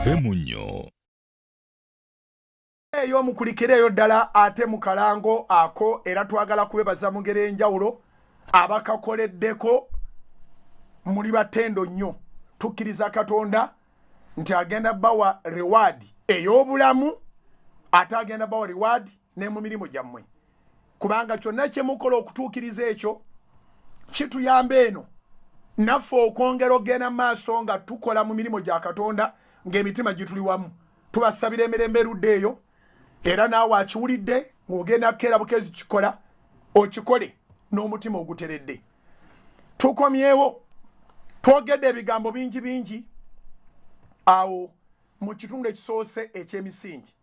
Femunyo. Eyo mukulikireyo ddala ate mu kalango ako era twagala kubebaza mu ngeri enjawulo abakakoleddeko muli batendo nnyo. Tukkiriza Katonda nti agenda bawa reward ey'obulamu ate agenda bawa reward ne mu mirimu gyammwe. Kubanga kyonna kye mukola okutuukiriza ekyo kituyamba eno naffe okwongera ogenda maaso nga tukola mu mirimu gya Katonda ng'emitima gituli wamu. Tubasabira emirembe erudde eyo era naawe akiwulidde ng'ogenda kukeera bukezi kikola okikole n'omutima oguteredde. Tukomyewo twogedde ebigambo bingi bingi awo mu kitundu ekisoose eky'emisingi.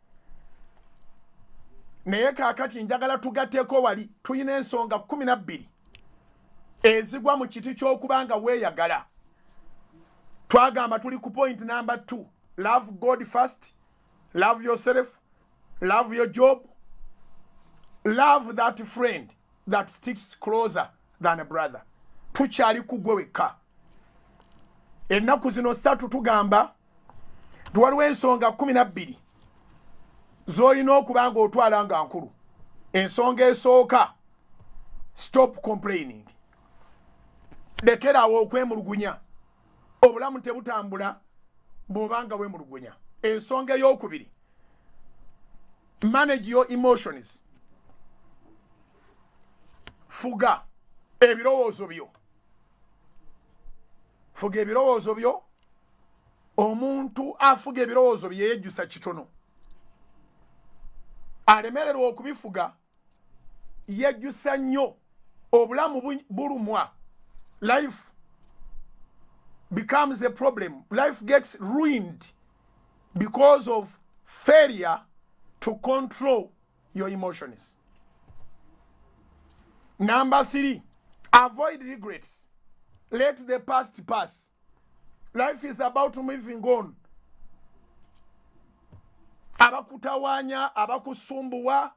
Naye kaakati njagala tugatteeko wali tuyina ensonga 12 ezigwa mu kiti ky'okubanga weeyagala. Twagamba tuli ku point number 2. Love God first, love yourself, love your job, love that friend that sticks closer than a brother. Tukyali kugwe wekka. Ennaku zino 3 tugamba tuwaliwo ensonga 12 z'olina okubanga otwala nga nkulu. Ensonga esooka, stop complaining. Lekerawo okwemulugunya. Obulamu tebutambula bw'obanga weemulugunya. Ensonga ey'okubiri, manage your emotions. Fuga ebirowoozo byo. Fuga ebirowoozo byo. Omuntu afuga ebirowoozo bye yejjusa kitono. Alemererwa okubifuga yejjusa nnyo. Obulamu bulumwa. Life becomes a problem. Life gets ruined because of failure to control your emotions. Number 3, avoid regrets. Let the past pass. Life is about moving on. Abakutawanya, abakusumbuwa,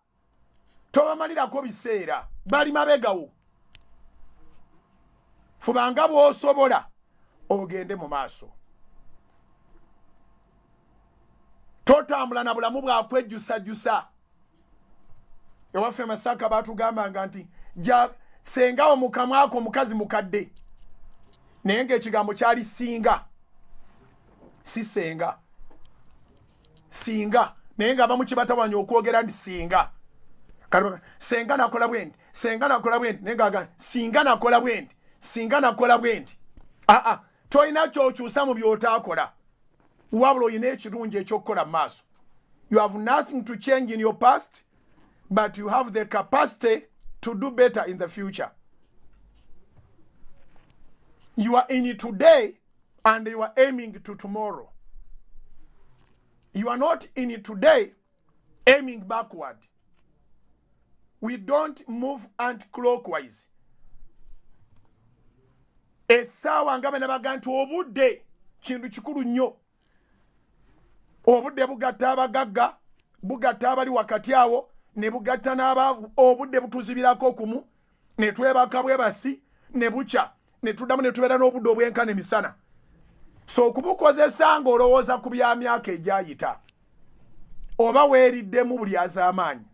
tobamalirako biseera, bali mabegawo. Fubanga bw'osobola ogende mu maaso. Totambula na bulamu bwakwejjusa. Ewaffe Masaka batugambanga nti sengawo mu kamwa ako mukazi mukadde. Naye ng'ekigambo kyali singa. Si senga. Singa. Naye ng'abamu kibatawanya okwogera nti singa. Senga nakola bwendi. Senga nakola bwendi. Naye ng'agamba singa nakola bwendi. Singa nakola bwendi. Toyina ky'okyusa mu by'otaakola. Wabula oyina ekirungi eky'okukola mu maaso. You have nothing to change in your past, but you have the capacity to do better in the future. You are in it today and you are aiming to tomorrow. You are not in it today aiming backward. We don't move anti-clockwise. Essaawa nga bwe baga nti obudde kintu kikulu nnyo. Obudde bugatta abagagga, bugatta abali wakati awo, ne bugatta n'abaavu. Obudde butuzibirako kumu, ne twebaka bwebasi, ne bukya, ne tuddamu ne tubeera n'obudde obwenkana emisana. So okubukozesa ng'olowooza ku bya myaka egyayita, oba weeriddemu buli azaamaanyi.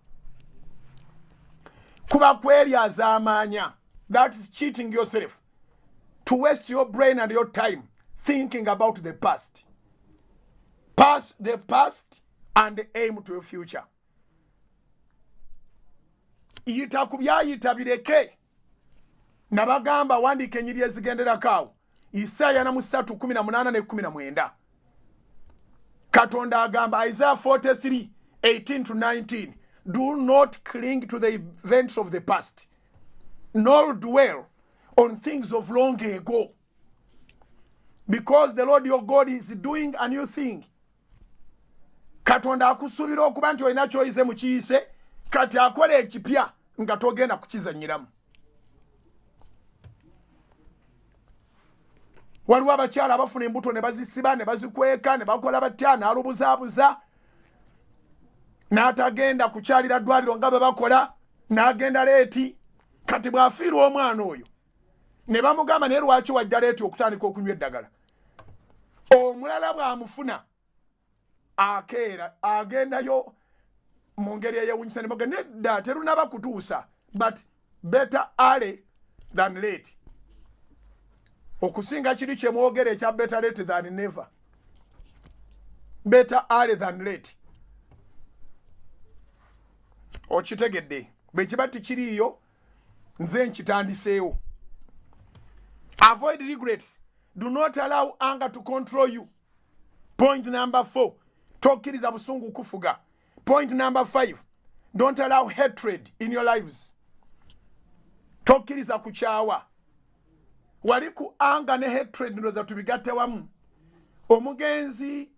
Kuba kweryaza amaanya. That is cheating yourself. To waste your brain and your time thinking about the past. Pass the past and aim to your future. Yita ku byayita bireke. Nabagamba wandika ennyiriri ezigenderako awo. Isaaya 3:18-19. Katonda agamba Isaiah 43:18-19. Do not cling to the events of the past, nor dwell on things of long ago. Because the Lord your God is doing a new thing. Katonda akusuubira okuba nti olina ky'oyize mu kiyise, kati akola ekipya nga togenda kukizanyiramu. Waliwo abakyala abafuna embuto ne bazisiba ne bazikweka ne bakola batya n'alubuzaabuza n'atagenda kukyalira ddwaliro nga bwe bakola n'agenda leeti. Kati bw'afiirwa omwana oyo ne bamugamba naye lwaki wajja leeti okutandika okunywa eddagala. Omulala bw'amufuna akeera agendayo mu ngeri eyewunyisa ne bagamba nedda terunaba kutuusa, but better early than late. Okusinga kiri kye mwogera ekya better late than never. Better early than late. Okitegedde bwe kiba tikiriiyo nze nkitandiseewo. Avoid regrets. Do not allow anger to control you. Point number 4. Tokkiriza busungu kufuga. Point number 5. Don't allow hatred in your lives. Tokkiriza kukyawa. Wali ku anger ne hatred ndoza tubigatte wamu. Omugenzi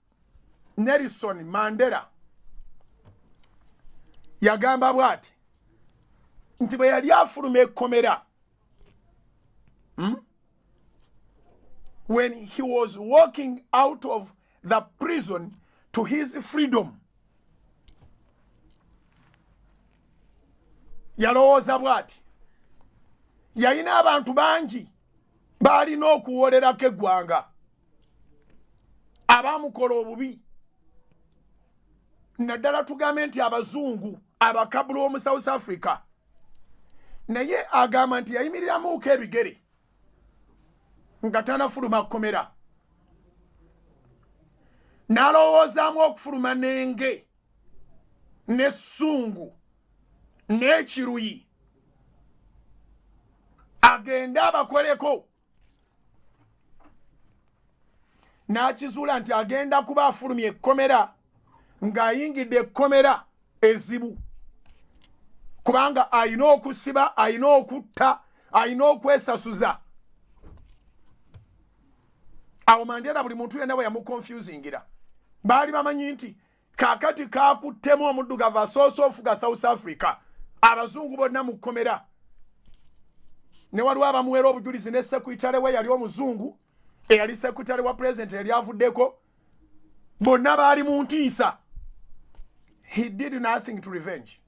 Nelson Mandela yagamba bwati nti bwe yali afuluma ekkomera, when he was walking out of the prison to his freedom, yalowooza bwati yalina abantu bangi balina okuwolerako eggwanga abamukola obubi. Naddala tugambe nti abazungu abakabula omu South Africa, naye agamba nti yayimiriramuuko ebigere nga tanafuluma kkomera, n'alowoozaamu okufuluma n'enge n'essungu n'ekiruyi agende abakoleko. N'akizuula nti agenda kuba afulumye ekkomera ng'ayingidde ekkomera ezibu, kubanga ayina okusiba, ayina okutta, ayina okwesasuza. Awo Mandela buli muntu yenna bwe yamukonfusingira. Baali bamanyi nti kaakati kaakuttemu omuddugavu asoose ofuga South Africa, abazungu bonna mu kkomera. Ne waliwo abamuweera obujulizi ne sekitale we yali omuzungu eyali sekitale wa president yali avuddeko, bonna baali mu ntiisa. He did nothing to revenge.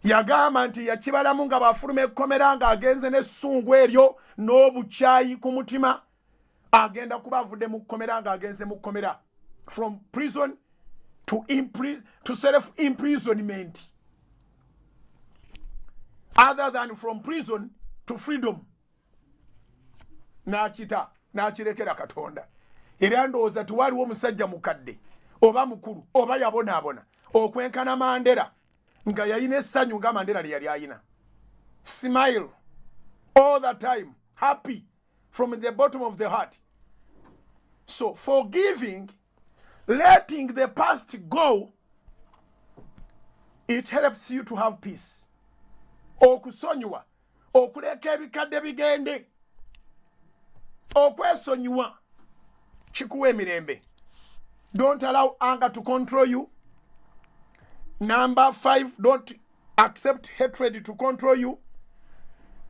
Yagamba nti yakibalamu nga bafuluma ekkomera ng'agenze n'essungu eryo n'obukyayi ku mutima, agenda kuba avudde mu kkomera ng'agenze mu kkomera, from prison to self-imprisonment, other than from prison to freedom. N'akirekera Katonda. Era ndowooza tiwaliwo omusajja mukadde oba mukulu oba yabonaabona okwenkana Mandela nga yalina essanyu nga Mandela lye yali ayina. Smile all the time, happy from the bottom of the heart. So forgiving, letting the past go, it helps you to have peace. Okusonyiwa, okuleka ebikadde bigende, okwesonyiwa kikuwa emirembe. Don't allow anger to control you. Number 5, don't accept hatred to control you.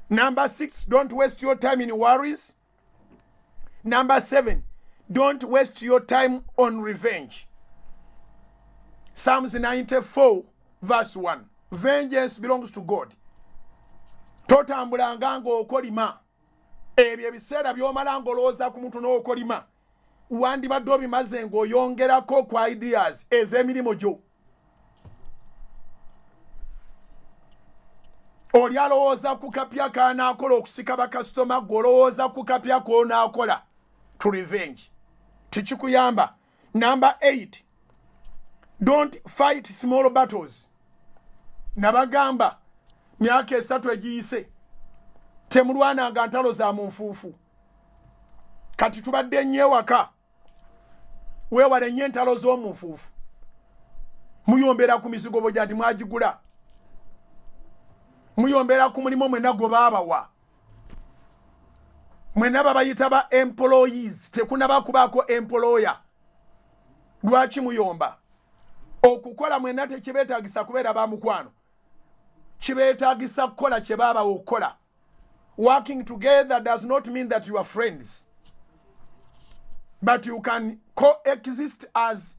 Number 6, don't waste your time in worries. Number 7, don't waste your time on revenge. Psalms 94 verse 1. Vengeance belongs to God. Totambulanga ng'okolima. Ebyo ebiseera by'omala ng'olowooza ku muntu n'okolima. Wandibadde obimaze ng'oyongerako ku ideas ez'emirimu gyo. Oli alowooza ku kapya k'anaakola okusika bakasitoma, gw'olowooza ku kapya k'onaakola to revenge. Tikikuyamba. Number 8, don't fight small battles. Nabagamba myaka 3 egiyise temulwananga ntalo za mu nfuufu. Kati tubadde nnyo ewaka, weewale nnyo entalo z'omu nfuufu. Muyombera ku mizigo bojja nti mwagigula. Muyombera ku mulimu mwenna gwe baabawa. Mwenna babayita ba employees, tekunaba kubaako employer. Lwaki muyomba? Okukola mwenna tekibeetaagisa kubeera ba mukwano. kibeetagisa kukola kye baba okola. Working together does not mean that you are friends, but you can coexist as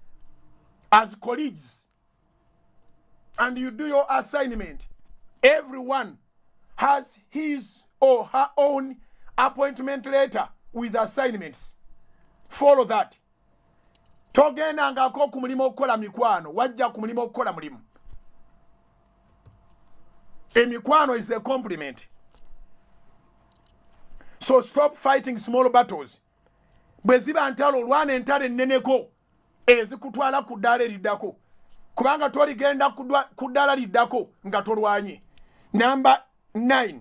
colleagues, and you do your assignment. Everyone has his or her own appointment letter with assignments. Follow that. Togendangako ku mulimu okukola mikwano, wajja ku mulimu okukola mulimu. Emikwano is a compliment. So stop fighting small battles. Bweziba ntalo lwana entale nneneko ezikutwala ku ddala eriddako. Kubanga toligenda ku ddala liddako nga tolwanye. Number 9.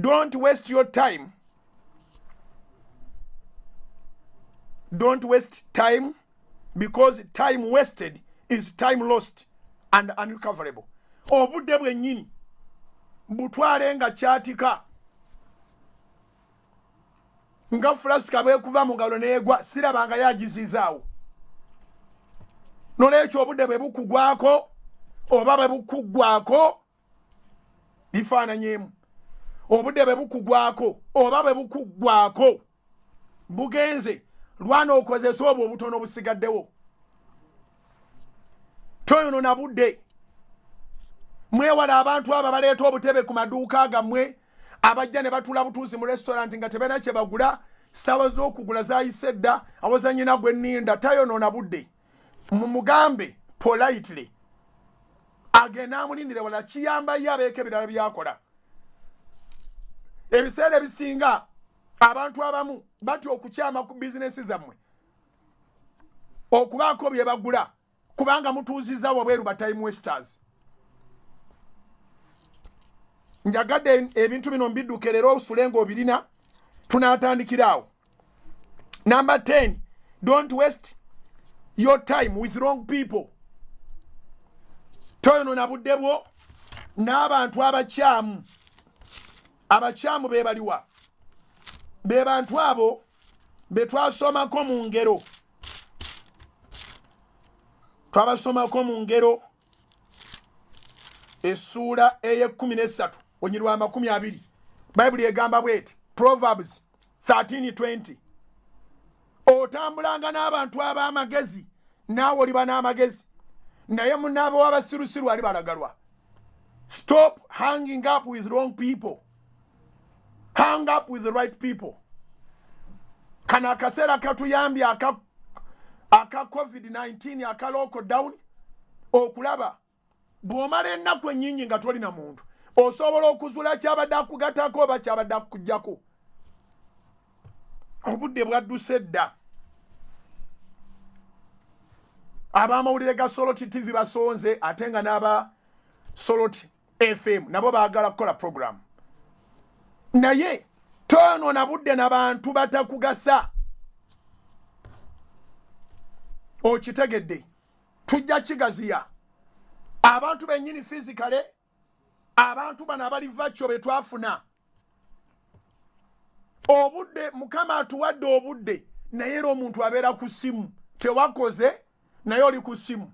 Don't waste your time. Don't waste time, because time wasted is time lost and unrecoverable. Obudde bwennyini butwale nga kyatika. Nga flasika bwekuva mu ngalo neegwa sirabanga yagizizaawo. Nolwekyo obudde bwe bukugwako oba bwe bukuggwako bifaananyeemu. Obudde bwe bukugwako oba bwe bukuggwako bugenze, lwana okozesa obwo obutono busigaddewo. Toyonoona budde. Mwewala abantu abo baleeta obutebe ku maduuka gammwe, abajja ne batula butuuzi mu restaurant nga tebalina kye bagula, ssaawa z'okugula zaayise dda, awazannyina gwe nninda. Tayonoona budde. Mumugambe politely agenda amulindire wala kiyamba ye abeeko ebirala byakola. Ebiseera ebisinga abantu abamu batya okukyama ku bizinesi zammwe okubaako bye bagula kubanga mutuuzizza wabweru ba time wasters. Njagadde ebintu bino mbidduke leero osule ng'obirina tunaatandikiraawo. Number 10. Don't waste your time with wrong people. Toyonoona budde bwo n'abantu abakyamu. Abakyamu be baliwa? Be bantu abo be twasomako mu ngero. Twabasomako mu ngero essuula ey'13 onyirwa 20. Bayibuli egamba bweti, Proverbs 13:20. Otambulanga n'abantu ab'amagezi naawe oliba n'amagezi, naye munnaabo w'abasirusiru ali balagalwa. Stop hanging up with wrong people. Hang up with the right people. Kana akaseera katuyambye aka COVID-19 aka lockdown okulaba bw'omala ennaku ennyingi nga tolina muntu osobola okuzuula kyabadde akugatako oba kyabadde akukuggyako. Obudde bwadduse dda. Ab'amawulire ga Soloti TV basonze ate nga n'aba Soloti FM nabo baagala kukola program. Naye toyonoona budde n'abantu batakugasa. Okitegedde tujja kigaziya abantu bennyini physically, abantu bano abali virtual be twafuna. Obudde Mukama atuwadde obudde, naye era omuntu abeera ku ssimu. Tewakoze naye oli ku ssimu.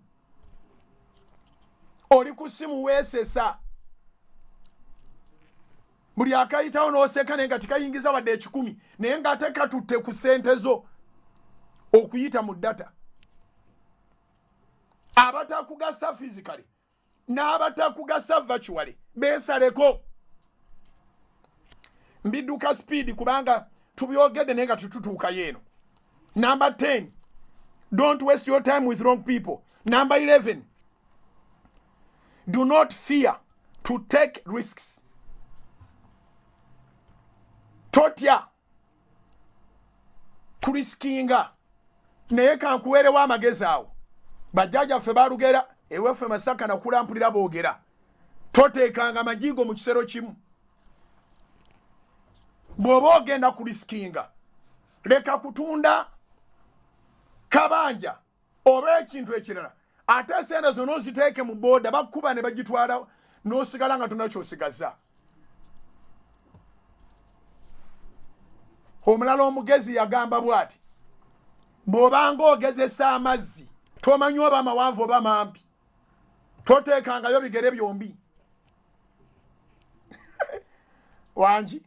Oli ku ssimu weesesa. Buli akayitawo n'oseka naye nga tikayingiza wadde 10 naye ng'ate katutte ku ssente zo okuyita mu data. Abatakugasa physically n'abatakugasa virtually beesaleko. Mbidduka speed kubanga tubyogedde naye nga tututuuka yeeno. Number 10. Don't waste your time with wrong people. Number 11. Do not fear to take risks. Totya kuriskinga naye kankuweerewo amagezi awo. Bajjajjaffe baalugera eweffe Masaka na kulampulira boogera. Toteekanga majigo mu kisero kimu. Bw'oba ogenda kuriskinga leka kutunda kabanja oba ekintu ekirala ate sente zo n'oziteeke mu booda bakkuba ne bagitwala n'osigala nga tonna ky'osigaza. Omulala omugezi yagamba bw'ati, bw'obanga ogezesa amazzi tomanyi oba mawanvu oba mampi, toteekangayo bigere byombi. wangi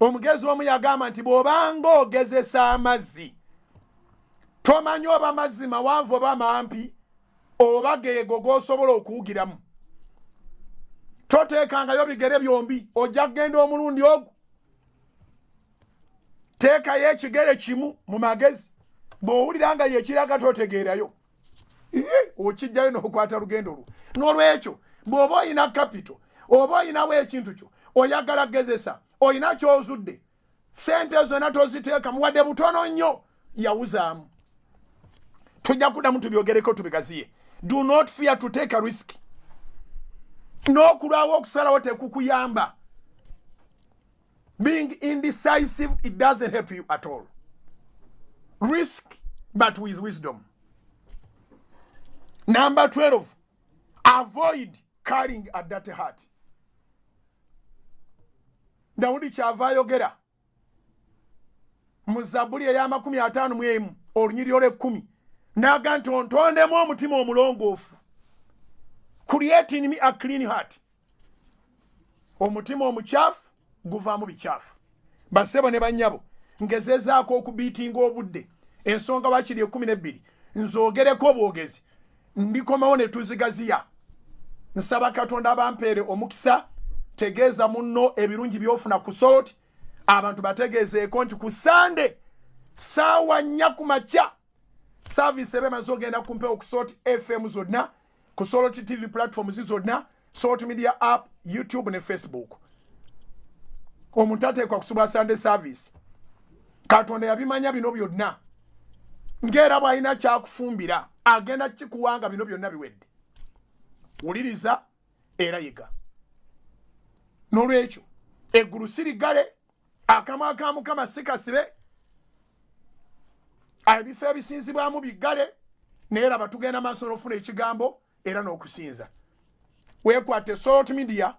omugezi omu yagamba nti bw'obanga ogezesa amazzi tomanyi oba amazzi mawanvu oba mampi oba geego g'osobola okuwugiramu toteekangayo bigere byombi ojja kugenda omulundi ogwo teekayo ekigere kimu mu magezi bw'owulira nga yekiraga totegeerayo okijjayo n'okwata lugendo lwo n'olwekyo bw'oba oyina kapito oba oyinawo ekintu kyo oyagala gezesa oyina kyozudde sente zonna toziteeka muwadde butono nnyo yawuzaamu tujja kuddamu tubyogereko tubigaziye. Do not fear to take a risk. N'okulwawo okusalawo tekukuyamba. Being indecisive, it doesn't help you at all. Risk, but with wisdom. Number 12, avoid carrying a dirty heart. Dawudi kyava ayogera mu Zabbuli eya51 olunyiriro lw'ekkumi n'aga nti ontondemu omutima omulongoofu. Create in me a clean heart. Omutima omukyafu guvaamu bikyafu. Basebo ne bannyabo ngezezaako okubiitinga obudde ensonga wakiri 12 nzoogereko obwogezi ndikomawo ne tuzigaziya. Nsaba Katonda abampeere omukisa tegeeza munno ebirungi byofuna ku Soloti abantu bategeezeeko nti ku Sande saawa 4 ku makya service ebemaze ogenda kumpewo ku Soloti FM zonna ku Soloti TV platforms zonna Soloti Media app YouTube ne Facebook. Omuntu ateekwa kusuba Sunday service. Katonda yabimanya bino byonna ngera bw'alina kyakufumbira agenda kikuwanga bino byonna biwedde. Wuliriza era yiga. N'olwekyo eggulu sirigale akamwa ka Mukama sikasibe ebifo ebisinzibwamu biggale naye laba tugenda maaso n'ofuna ekigambo era n'okusinza. Weekwate Soloti Media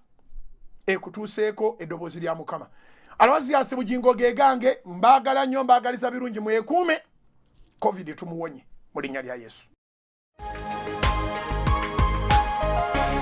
ekutuuseeko eddoboozi lya Mukama. Alwazi yasi bugingo gegange mbaagala nnyo mbaagaliza birungi mwekuume COVID tumuwonye mu linnya lya Yesu.